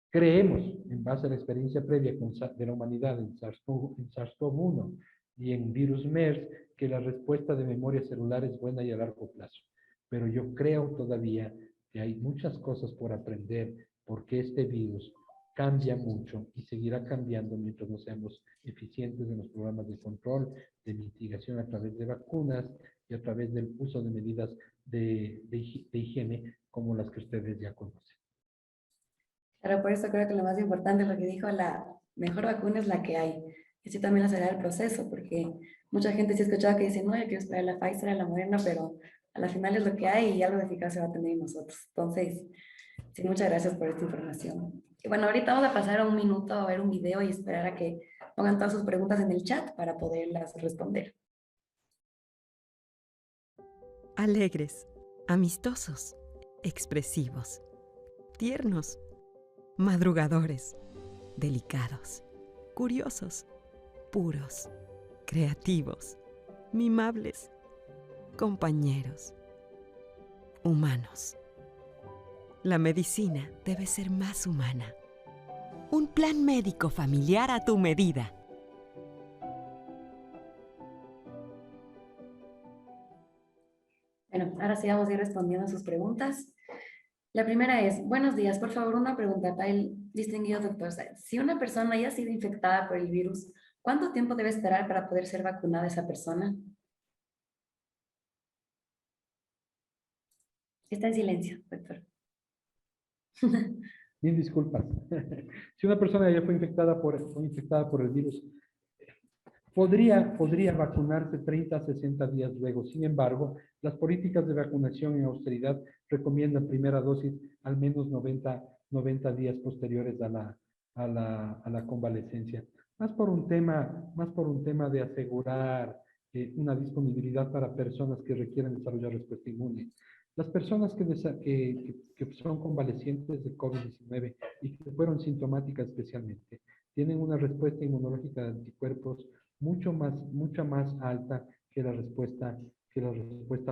Creemos, en base a la experiencia previa de la humanidad en SARS-CoV-1 y en virus MERS, que la respuesta de memoria celular es buena y a largo plazo. Pero yo creo todavía que hay muchas cosas por aprender porque este virus cambia mucho y seguirá cambiando mientras no seamos eficientes en los programas de control, de mitigación a través de vacunas y a través del uso de medidas de higiene como las que ustedes ya conocen. Claro, por eso creo que lo más importante es lo que dijo, la mejor vacuna es la que hay. Y así también acelerar el proceso, porque mucha gente sí ha escuchado que dice, no, yo quiero esperar la Pfizer, a la Moderna, pero a la final es lo que hay y algo de eficacia va a tener en nosotros. Entonces, sí, muchas gracias por esta información. Y bueno, ahorita vamos a pasar a un minuto a ver un video y esperar a que pongan todas sus preguntas en el chat para poderlas responder. Alegres, amistosos, expresivos, tiernos, madrugadores, delicados, curiosos, puros, creativos, mimables, compañeros, humanos. La medicina debe ser más humana. Un plan médico familiar a tu medida. Bueno, ahora sí vamos a ir respondiendo a sus preguntas. La primera es, buenos días, por favor, una pregunta para el distinguido doctor Sáenz. Si una persona ya ha sido infectada por el virus, ¿cuánto tiempo debe esperar para poder ser vacunada esa persona? Está en silencio, doctor. Mil disculpas. Si una persona ya fue infectada por el virus, podría vacunarse 30 a 60 días luego. Sin embargo, las políticas de vacunación en austeridad recomiendan primera dosis al menos 90 días posteriores a la convalecencia. Más por un tema de asegurar una disponibilidad para personas que requieren desarrollar respuesta inmune. Las personas que son convalecientes de COVID-19 y que fueron sintomáticas especialmente, tienen una respuesta inmunológica de anticuerpos mucha más alta que la respuesta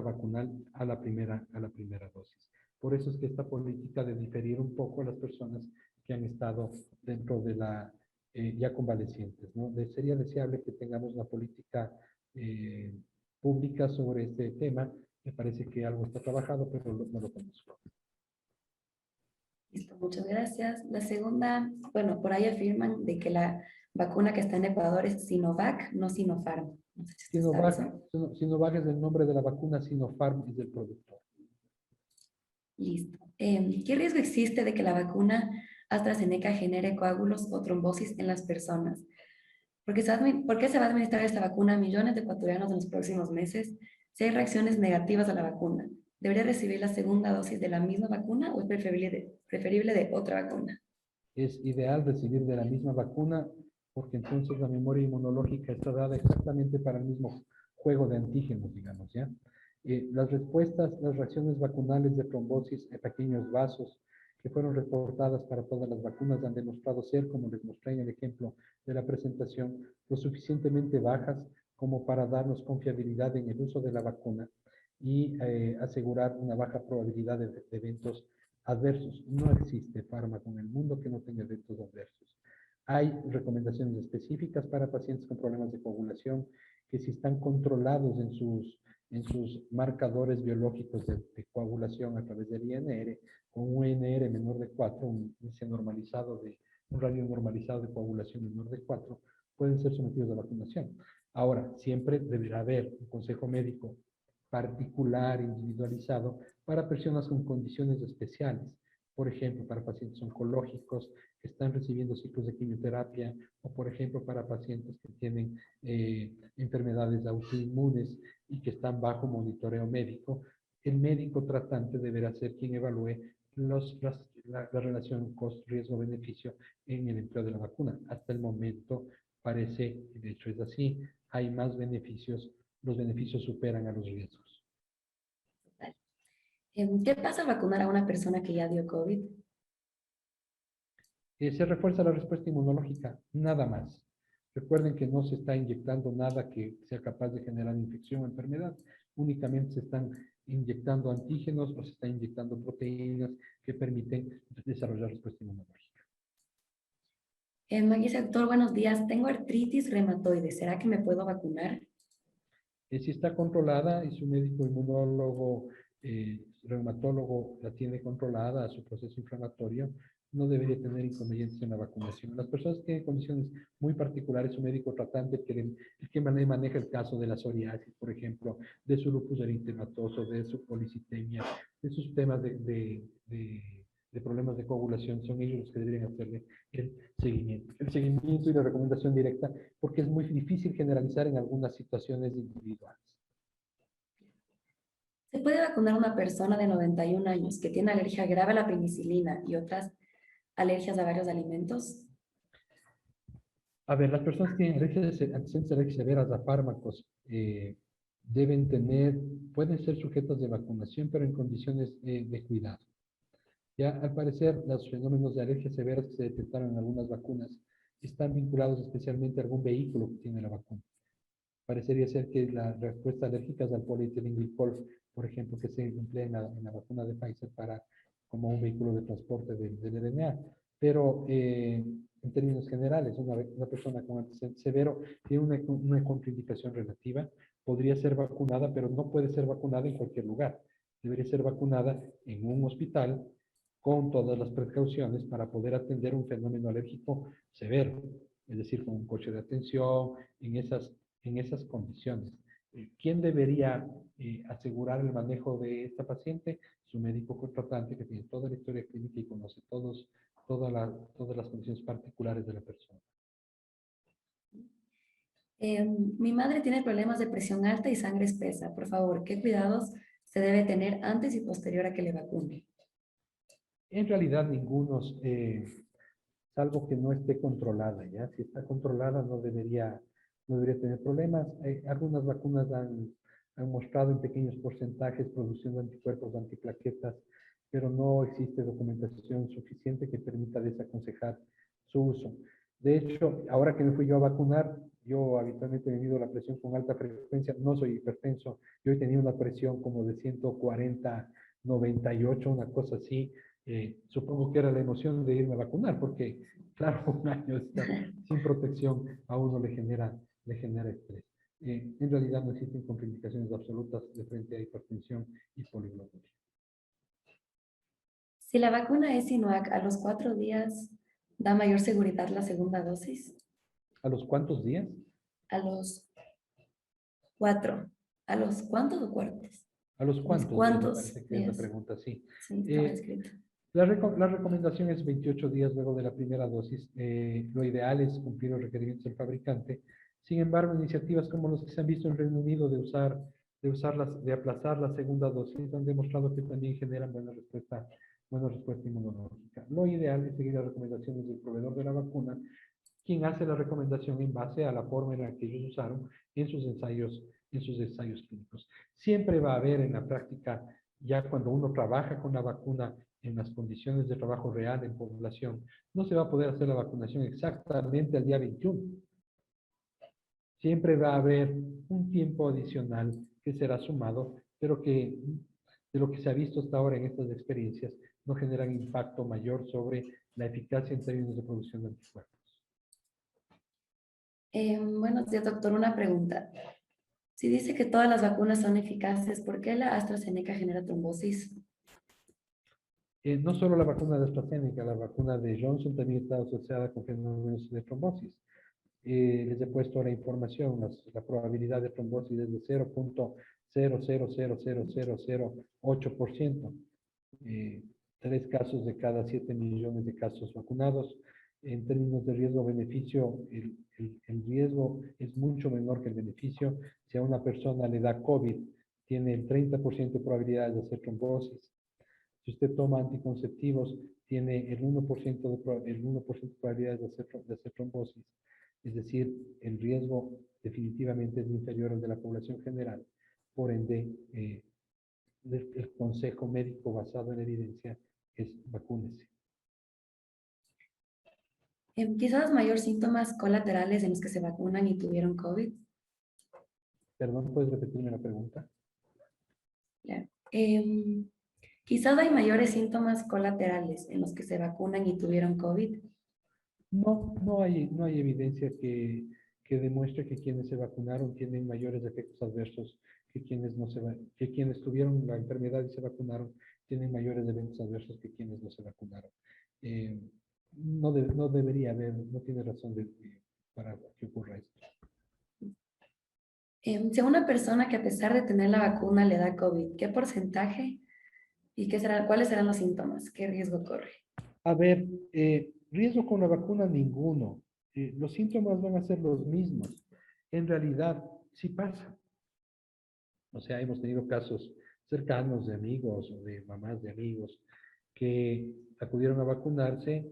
vacunal a la primera dosis. Por eso es que esta política de diferir un poco a las personas que han estado dentro de ya convalecientes, ¿no? Sería deseable que tengamos una política pública sobre este tema. Me parece que algo está trabajado, pero no lo conozco. Listo, muchas gracias. La segunda, bueno, por ahí afirman de que la vacuna que está en Ecuador es Sinovac, no Sinopharm. No sé si usted sabe eso. Sinovac es el nombre de la vacuna, Sinopharm es el productor. Listo. ¿Qué riesgo existe de que la vacuna AstraZeneca genere coágulos o trombosis en las personas? ¿Por qué se va a administrar esta vacuna a millones de ecuatorianos en los próximos meses si hay reacciones negativas a la vacuna? ¿Debería recibir la segunda dosis de la misma vacuna o es preferible de otra vacuna? Es ideal recibir de la misma vacuna porque entonces la memoria inmunológica está dada exactamente para el mismo juego de antígenos, digamos, ¿ya? Las reacciones vacunales de trombosis en pequeños vasos que fueron reportadas para todas las vacunas han demostrado ser, como les mostré en el ejemplo de la presentación, lo suficientemente bajas como para darnos confiabilidad en el uso de la vacuna y asegurar una baja probabilidad de eventos adversos. No existe fármaco en el mundo que no tenga eventos adversos. Hay recomendaciones específicas para pacientes con problemas de coagulación que si están controlados en sus marcadores biológicos de coagulación a través del INR, con un INR menor de 4, un índice normalizado un radio normalizado de coagulación menor de 4, pueden ser sometidos a vacunación. Ahora, siempre deberá haber un consejo médico particular, individualizado, para personas con condiciones especiales. Por ejemplo, para pacientes oncológicos que están recibiendo ciclos de quimioterapia, o por ejemplo, para pacientes que tienen enfermedades autoinmunes y que están bajo monitoreo médico. El médico tratante deberá ser quien evalúe la relación costo-riesgo-beneficio en el empleo de la vacuna. Hasta el momento parece, de hecho es así, hay más beneficios, los beneficios superan a los riesgos. ¿Qué pasa al vacunar a una persona que ya dio COVID? Se refuerza la respuesta inmunológica, nada más. Recuerden que no se está inyectando nada que sea capaz de generar infección o enfermedad. Únicamente se están inyectando antígenos o se están inyectando proteínas que permiten desarrollar respuesta inmunológica. Me dice, doctor, buenos días. Tengo artritis reumatoide. ¿Será que me puedo vacunar? Si está controlada y su médico inmunólogo, reumatólogo la tiene controlada a su proceso inflamatorio, no debería tener inconvenientes en la vacunación. Las personas que tienen condiciones muy particulares, su médico tratante, el que maneja el caso de la psoriasis, por ejemplo, de su lupus eritematoso, de su policitemia, de sus temas de problemas de coagulación, son ellos los que deberían hacerle el seguimiento. El seguimiento y la recomendación directa, porque es muy difícil generalizar en algunas situaciones individuales. ¿Se puede vacunar a una persona de 91 años que tiene alergia grave a la penicilina y otras alergias a varios alimentos? A ver, las personas que tienen antecedentes de alergias severas a fármacos pueden ser sujetas de vacunación, pero en condiciones de cuidado. Ya, al parecer, los fenómenos de alergias severas que se detectaron en algunas vacunas están vinculados especialmente a algún vehículo que tiene la vacuna. Parecería ser que las respuestas alérgicas al polietilenglicol, por ejemplo, que se emplea en la vacuna de Pfizer como un vehículo de transporte del RNA. Pero en términos generales, una persona con antecedente severo tiene una contraindicación relativa, podría ser vacunada, pero no puede ser vacunada en cualquier lugar. Debería ser vacunada en un hospital con todas las precauciones para poder atender un fenómeno alérgico severo, es decir, con un coche de atención, en esas condiciones. ¿Quién debería asegurar el manejo de esta paciente? Su médico tratante, que tiene toda la historia clínica y conoce todas las condiciones particulares de la persona. Mi madre tiene problemas de presión alta y sangre espesa. Por favor, ¿qué cuidados se debe tener antes y posterior a que le vacune? En realidad, ningunos, salvo que no esté controlada, ¿ya? Si está controlada, no debería tener problemas. Algunas vacunas han mostrado en pequeños porcentajes producción de anticuerpos, antiplaquetas, pero no existe documentación suficiente que permita desaconsejar su uso. De hecho, ahora que me fui yo a vacunar, yo habitualmente he tenido la presión con alta frecuencia, no soy hipertenso, yo he tenido una presión como de 140, 98, una cosa así. Supongo que era la emoción de irme a vacunar, porque claro, un año de estar sin protección a uno le genera estrés. En realidad no existen contraindicaciones absolutas de frente a hipertensión y poligloturia. Si la vacuna es Sinovac, ¿a los 4 días da mayor seguridad la segunda dosis? ¿A los cuántos días? A los 4. ¿A los cuántos o cuartos? ¿A los ¿A los cuántos días? Me cuántos parece que es la días? pregunta, sí. Sí, estaba escrito. La recomendación es 28 días luego de la primera dosis. Lo ideal es cumplir los requerimientos del fabricante. Sin embargo, iniciativas como las que se han visto en Reino Unido de aplazar la segunda dosis han demostrado que también generan buena respuesta inmunológica. Lo ideal es seguir las recomendaciones del proveedor de la vacuna, quien hace la recomendación en base a la forma en la que ellos usaron en sus ensayos clínicos. Siempre va a haber en la práctica, ya cuando uno trabaja con la vacuna en las condiciones de trabajo real en población, no se va a poder hacer la vacunación exactamente al día 21. Siempre va a haber un tiempo adicional que será sumado, pero que de lo que se ha visto hasta ahora en estas experiencias no generan impacto mayor sobre la eficacia en términos de producción de anticuerpos. Buenos días, doctor. Una pregunta. Si dice que todas las vacunas son eficaces, ¿por qué la AstraZeneca genera trombosis? No solo la vacuna de AstraZeneca, la vacuna de Johnson también está asociada con fenómenos de trombosis. Les he puesto la información, la probabilidad de trombosis es de 0.000008%. 3 casos de cada 7 millones de casos vacunados. En términos de riesgo-beneficio, el riesgo es mucho menor que el beneficio. Si a una persona le da COVID, tiene el 30% de probabilidad de hacer trombosis. Si usted toma anticonceptivos, tiene el 1% de probabilidad de hacer trombosis. Es decir, el riesgo definitivamente es inferior al de la población general. Por ende, el consejo médico basado en evidencia es vacúnese. Quizás mayor síntomas colaterales en los que se vacunan y tuvieron COVID. Perdón, ¿puedes repetirme la pregunta? Ya. Quizás hay mayores síntomas colaterales en los que se vacunan y tuvieron COVID. No hay evidencia que demuestre que quienes se vacunaron tienen mayores efectos adversos que quienes tuvieron la enfermedad y se vacunaron tienen mayores eventos adversos que quienes no se vacunaron. No debería haber, no tiene razón para que ocurra esto. Si a una persona que a pesar de tener la vacuna le da COVID, ¿qué porcentaje y cuáles serán los síntomas? ¿Qué riesgo corre? A ver, riesgo con la vacuna ninguno. Los síntomas van a ser los mismos. En realidad, sí pasa. O sea, hemos tenido casos cercanos de amigos o de mamás de amigos que acudieron a vacunarse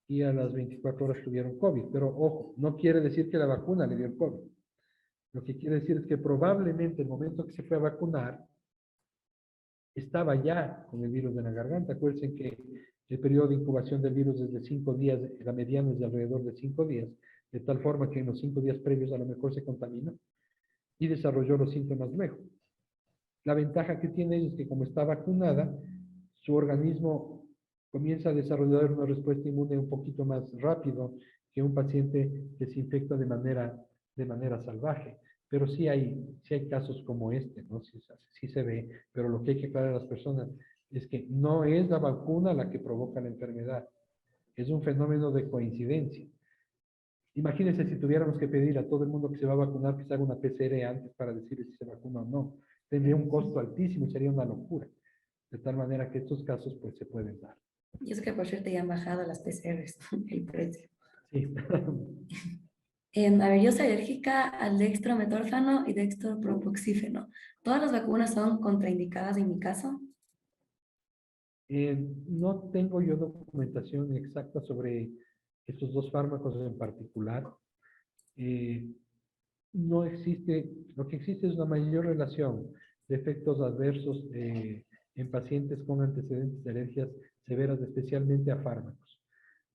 y a las 24 horas tuvieron COVID. Pero ojo, no quiere decir que la vacuna le dio el COVID. Lo que quiere decir es que probablemente el momento que se fue a vacunar estaba ya con el virus de la garganta. Acuérdense que el periodo de incubación del virus es de 5 días, la mediana es de alrededor de 5 días, de tal forma que en los 5 días previos a lo mejor se contaminó y desarrolló los síntomas luego. La ventaja que tiene es que como está vacunada, su organismo comienza a desarrollar una respuesta inmune un poquito más rápido que un paciente que se infecta de manera salvaje. Pero sí hay casos como este, ¿no? Sí se ve, pero lo que hay que aclarar a las personas es que no es la vacuna la que provoca la enfermedad, es un fenómeno de coincidencia. Imagínense si tuviéramos que pedir a todo el mundo que se va a vacunar que se haga una PCR antes para decirle si se vacuna o no. Tendría un costo altísimo y sería una locura. De tal manera que estos casos pues se pueden dar. Y eso que por cierto ya han bajado las PCRs, el precio. Sí. A ver, yo soy alérgica al dextrometorfano y dextropropoxífeno. ¿Todas las vacunas son contraindicadas en mi caso? No tengo yo documentación exacta sobre estos dos fármacos en particular. No existe, lo que existe es una mayor relación de efectos adversos en pacientes con antecedentes de alergias severas, especialmente a fármacos.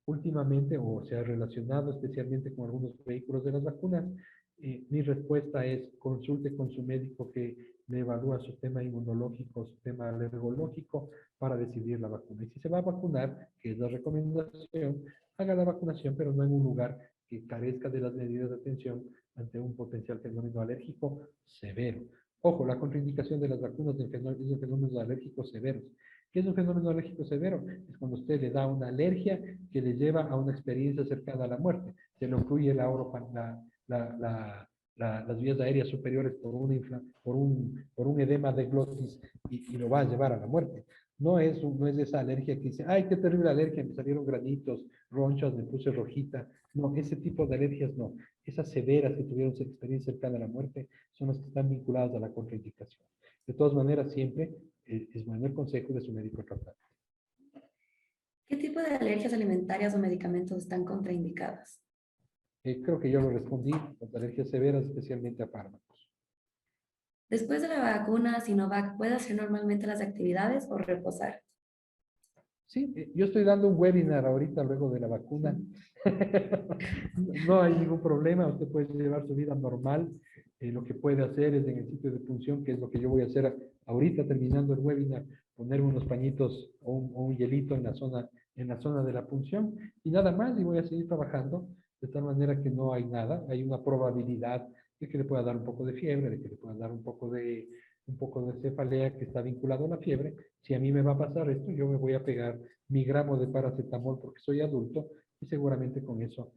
Últimamente, o se ha relacionado especialmente con algunos vehículos de las vacunas, mi respuesta es consulte con su médico que le evalúa su tema inmunológico, su tema alergológico para decidir la vacuna. Y si se va a vacunar, que es la recomendación, haga la vacunación, pero no en un lugar que carezca de las medidas de atención ante un potencial fenómeno alérgico severo. Ojo, la contraindicación de las vacunas es de fenómenos alérgicos severos. ¿Qué es un fenómeno alérgico severo? Es cuando usted le da una alergia que le lleva a una experiencia cercana a la muerte. Se le ocluye las vías aéreas superiores por un edema de glotis y lo va a llevar a la muerte. No es esa alergia que dice, ay, qué terrible alergia, me salieron granitos, ronchas, me puse rojita. No, ese tipo de alergias no. Esas severas que tuvieron experiencia cercana a la muerte son las que están vinculadas a la contraindicación. De todas maneras, siempre es bueno el consejo de su médico tratante. ¿Qué tipo de alergias alimentarias o medicamentos están contraindicadas? Creo que yo lo respondí, las alergias severas, especialmente a fármacos. Después de la vacuna Sinovac, ¿puede hacer normalmente las actividades o reposar? Sí, yo estoy dando un webinar ahorita luego de la vacuna. No hay ningún problema, usted puede llevar su vida normal. Lo que puede hacer es en el sitio de punción, que es lo que yo voy a hacer ahorita terminando el webinar, ponerme unos pañitos o un hielito en la zona de la punción y nada más, y voy a seguir trabajando de tal manera que no hay nada, hay una probabilidad de que le pueda dar un poco de fiebre, de que le pueda dar un poco de cefalea que está vinculado a la fiebre. Si a mí me va a pasar esto, yo me voy a pegar mi gramo de paracetamol porque soy adulto y seguramente con eso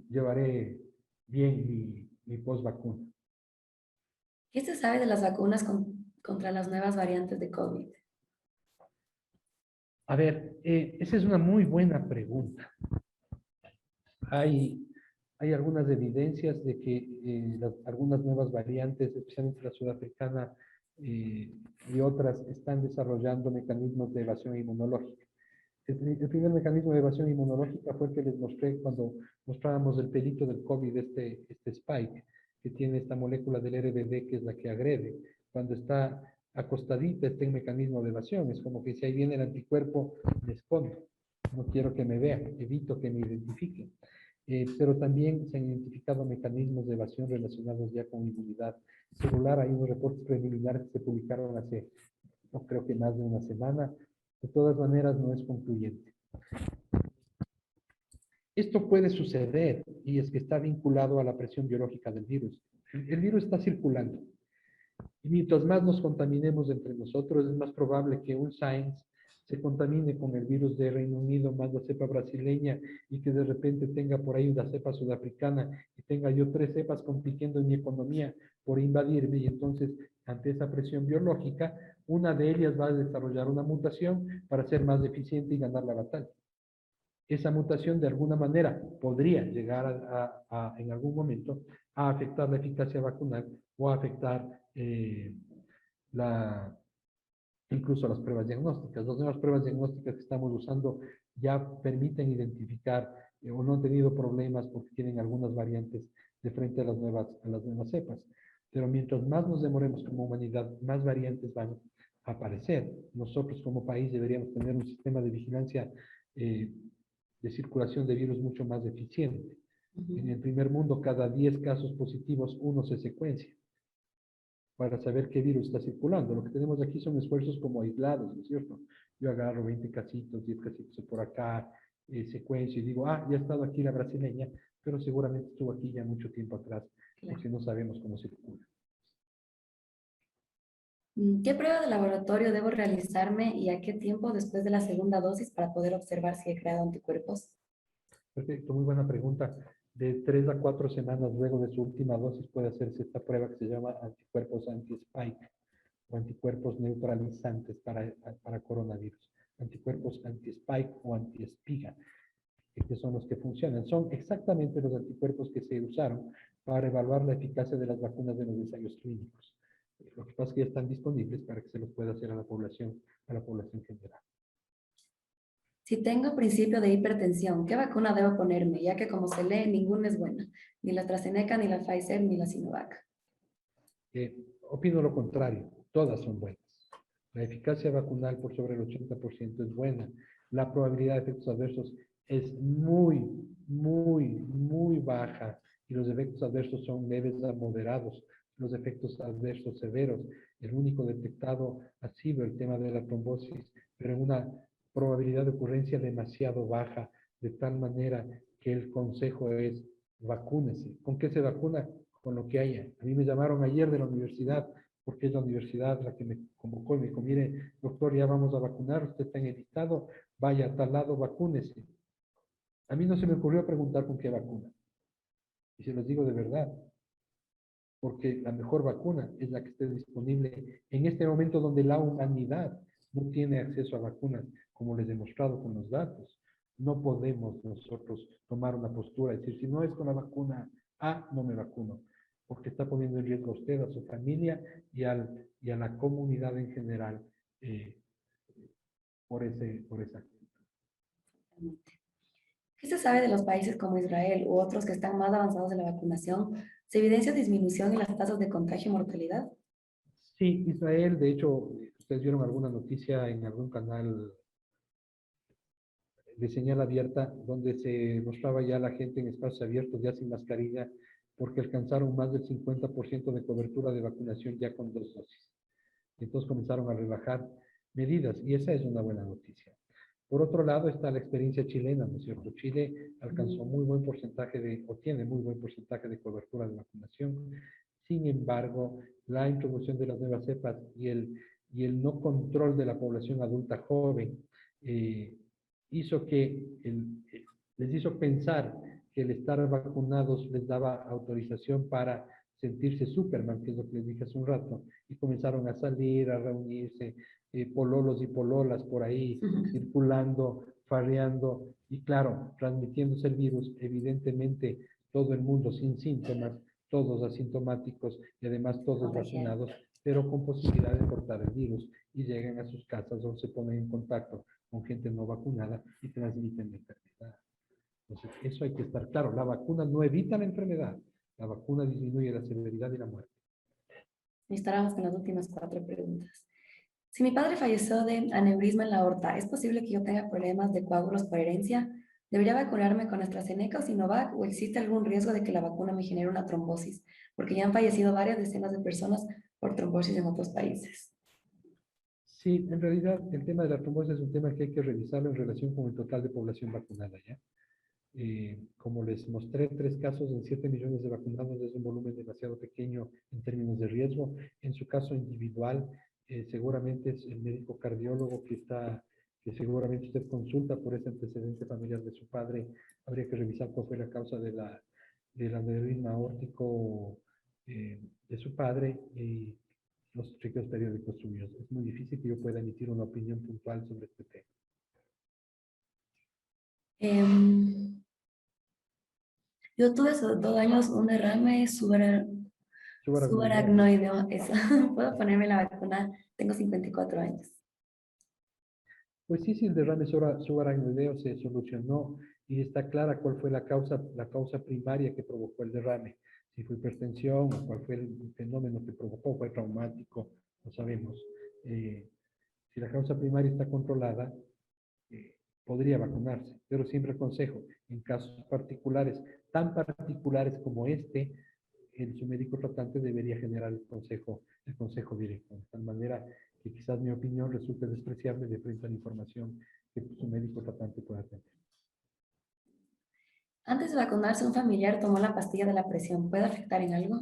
llevaré bien mi post-vacuna. ¿Qué se sabe de las vacunas contra las nuevas variantes de COVID? A ver, esa es una muy buena pregunta. Hay algunas evidencias de que algunas nuevas variantes, especialmente la sudafricana y otras, están desarrollando mecanismos de evasión inmunológica. El primer mecanismo de evasión inmunológica fue el que les mostré cuando mostrábamos el pelito del COVID, este spike, que tiene esta molécula del RBD, que es la que agrede. Cuando está acostadita, está en mecanismo de evasión. Es como que si ahí viene el anticuerpo, me escondo. No quiero que me vean, evito que me identifiquen. Pero también se han identificado mecanismos de evasión relacionados ya con inmunidad celular. Hay unos reportes preliminares que se publicaron hace, no creo que más de una semana. De todas maneras, no es concluyente. Esto puede suceder y es que está vinculado a la presión biológica del virus. El virus está circulando. Y mientras más nos contaminemos entre nosotros, es más probable que un SARS se contamine con el virus de Reino Unido, más la cepa brasileña, y que de repente tenga por ahí una cepa sudafricana, y tenga yo 3 cepas compitiendo en mi economía por invadirme, y entonces, ante esa presión biológica, una de ellas va a desarrollar una mutación para ser más eficiente y ganar la batalla. Esa mutación de alguna manera podría llegar en algún momento a afectar la eficacia vacunal o a afectar incluso las pruebas diagnósticas. Las nuevas pruebas diagnósticas que estamos usando ya permiten identificar o no han tenido problemas porque tienen algunas variantes de frente a las nuevas cepas. Pero mientras más nos demoremos como humanidad, más variantes van a aparecer. Nosotros como país deberíamos tener un sistema de vigilancia de circulación de virus mucho más eficiente. En el primer mundo, cada 10 casos positivos, uno se secuencia para saber qué virus está circulando. Lo que tenemos aquí son esfuerzos como aislados, ¿no es cierto? Yo agarro 20 casitos, 10 casitos por acá, secuencio y digo, ya ha estado aquí la brasileña, pero seguramente estuvo aquí ya mucho tiempo atrás, porque no sabemos cómo circula. ¿Qué prueba de laboratorio debo realizarme y a qué tiempo después de la segunda dosis para poder observar si he creado anticuerpos? Perfecto, muy buena pregunta. De 3 a 4 semanas luego de su última dosis puede hacerse esta prueba que se llama anticuerpos anti-spike o anticuerpos neutralizantes para coronavirus. Anticuerpos anti-spike o anti-espiga, que son los que funcionan. Son exactamente los anticuerpos que se usaron para evaluar la eficacia de las vacunas de los ensayos clínicos. Lo que pasa es que ya están disponibles para que se los pueda hacer a la población general. Si tengo principio de hipertensión, ¿qué vacuna debo ponerme? Ya que como se lee, ninguna es buena. Ni la AstraZeneca, ni la Pfizer, ni la Sinovac. Opino lo contrario. Todas son buenas. La eficacia vacunal por sobre el 80% es buena. La probabilidad de efectos adversos es muy, muy, muy baja. Y los efectos adversos son leves a moderados. Los efectos adversos severos, el único detectado ha sido el tema de la trombosis, pero en una probabilidad de ocurrencia demasiado baja, de tal manera que el consejo es vacúnese. ¿Con qué se vacuna? Con lo que haya. A mí me llamaron ayer de la universidad, porque es la universidad la que me convocó y me dijo, mire, doctor, ya vamos a vacunar, usted está en el listado, vaya a tal lado, vacúnese. A mí no se me ocurrió preguntar con qué vacuna. Y se los digo de verdad, porque la mejor vacuna es la que esté disponible en este momento donde la humanidad no tiene acceso a vacunas, como les he demostrado con los datos. No podemos nosotros tomar una postura y decir, si no es con la vacuna A, no me vacuno, porque está poniendo en riesgo a usted, a su familia y a la comunidad en general por esa actitud. ¿Qué se sabe de los países como Israel u otros que están más avanzados en la vacunación? ¿Se evidencia disminución en las tasas de contagio y mortalidad? Sí, Israel, de hecho, ustedes vieron alguna noticia en algún canal de señal abierta, donde se mostraba ya la gente en espacios abiertos ya sin mascarilla, porque alcanzaron más del 50% de cobertura de vacunación ya con 2 dosis. Entonces comenzaron a rebajar medidas y esa es una buena noticia. Por otro lado está la experiencia chilena, ¿no es cierto? Chile alcanzó muy buen porcentaje o tiene muy buen porcentaje de cobertura de vacunación. Sin embargo, la introducción de las nuevas cepas y el no control de la población adulta joven hizo que les hizo pensar que el estar vacunados les daba autorización para sentirse Superman, que es lo que les dije hace un rato, y comenzaron a salir, a reunirse, pololos y pololas por ahí, circulando, farreando, y claro, transmitiéndose el virus, evidentemente todo el mundo sin síntomas, todos asintomáticos y además todos vacunados, pero con posibilidad de portar el virus y llegan a sus casas donde se ponen en contacto con gente no vacunada y transmiten la enfermedad. Entonces, eso hay que estar claro. La vacuna no evita la enfermedad, la vacuna disminuye la severidad y la muerte. Y estábamos con las últimas 4 preguntas. Si mi padre falleció de aneurisma en la aorta, ¿es posible que yo tenga problemas de coágulos por herencia? ¿Debería vacunarme con AstraZeneca o Sinovac o existe algún riesgo de que la vacuna me genere una trombosis? Porque ya han fallecido varias decenas de personas por trombosis en otros países. Sí, en realidad el tema de la trombosis es un tema que hay que revisarlo en relación con el total de población vacunada, ¿ya? Como les mostré, 3 casos en 7 millones de vacunados es un volumen demasiado pequeño en términos de riesgo. En su caso individual, seguramente es el médico cardiólogo que seguramente usted consulta por ese antecedente familiar de su padre. Habría que revisar cuál fue la causa del aneurisma aórtico de su padre y los chequeos periódicos suyos. Es muy difícil que yo pueda emitir una opinión puntual sobre este tema. Yo tuve hace 2 años un derrame subaracnoideo. Eso. ¿Puedo ponerme la vacuna? Tengo 54 años. Pues sí, sí, el derrame subaracnoideo se solucionó y está clara cuál fue la causa primaria que provocó el derrame. Si fue hipertensión o cuál fue el fenómeno que provocó, fue traumático, no sabemos. Si la causa primaria está controlada, podría vacunarse, pero siempre aconsejo, en casos particulares, tan particulares como este, su médico tratante debería generar el consejo directo, de tal manera que quizás mi opinión resulte despreciable de frente a la información que su médico tratante pueda tener. Antes de vacunarse, un familiar tomó la pastilla de la presión. ¿Puede afectar en algo?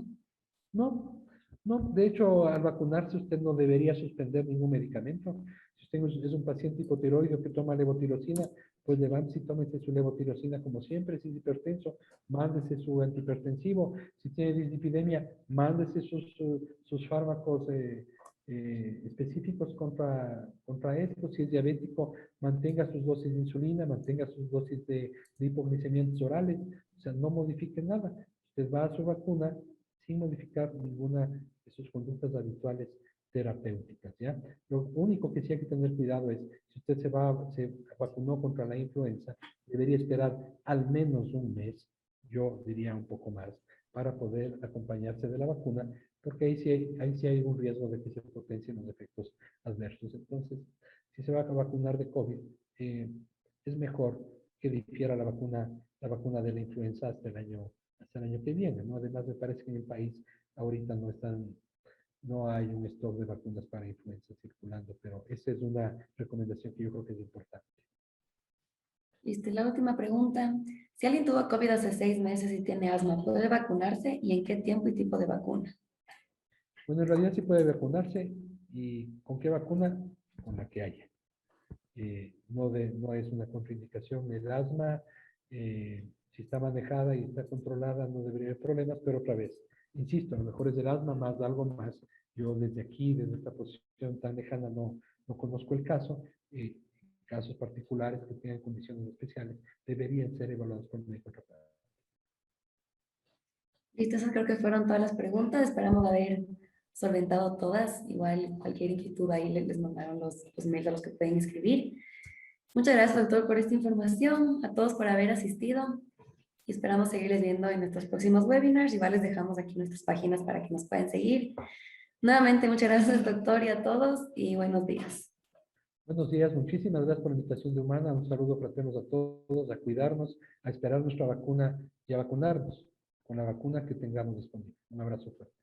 No, no, de hecho, al vacunarse usted no debería suspender ningún medicamento. Si usted es un paciente hipotiroideo que toma levotirosina, pues levántese y tómese su levotirosina como siempre. Si es hipertenso, mándese su antihipertensivo. Si tiene dislipidemia, mándese sus fármacos específicos contra esto. Si es diabético, mantenga sus dosis de insulina, mantenga sus dosis de hipoglicemiantes orales. O sea, no modifique nada. Usted va a su vacuna sin modificar ninguna de sus conductas habituales terapéuticas, ¿ya? Lo único que sí hay que tener cuidado es, si usted se vacunó contra la influenza, debería esperar al menos un mes, yo diría un poco más, para poder acompañarse de la vacuna, porque ahí sí hay un riesgo de que se potencien los efectos adversos. Entonces, si se va a vacunar de COVID, es mejor que difiera la vacuna de la influenza hasta el año que viene, ¿no? Además, me parece que en el país ahorita no hay un stock de vacunas para influenza circulando, pero esa es una recomendación que yo creo que es importante. Listo, y la última pregunta. Si alguien tuvo COVID hace 6 meses y tiene asma, ¿puede vacunarse? ¿Y en qué tiempo y tipo de vacuna? Bueno, en realidad sí puede vacunarse. ¿Y con qué vacuna? Con la que haya. No es una contraindicación. El asma, si está manejada y está controlada, no debería haber problemas, pero otra vez, insisto, a lo mejor es el asma más algo más. Yo desde aquí, desde esta posición tan lejana, no conozco el caso. Casos particulares que tengan condiciones especiales deberían ser evaluados por el médico tratante. Listo, esas creo que fueron todas las preguntas. Esperamos haber solventado todas. Igual cualquier inquietud ahí les mandaron los mails a los que pueden escribir. Muchas gracias, doctor, por esta información. A todos por haber asistido. Y esperamos seguirles viendo en nuestros próximos webinars. Igual les dejamos aquí nuestras páginas para que nos puedan seguir. Nuevamente, muchas gracias, doctor, y a todos. Y buenos días. Buenos días, muchísimas gracias por la invitación de Humana. Un saludo fraternos a todos, a cuidarnos, a esperar nuestra vacuna y a vacunarnos con la vacuna que tengamos disponible. Un abrazo fuerte.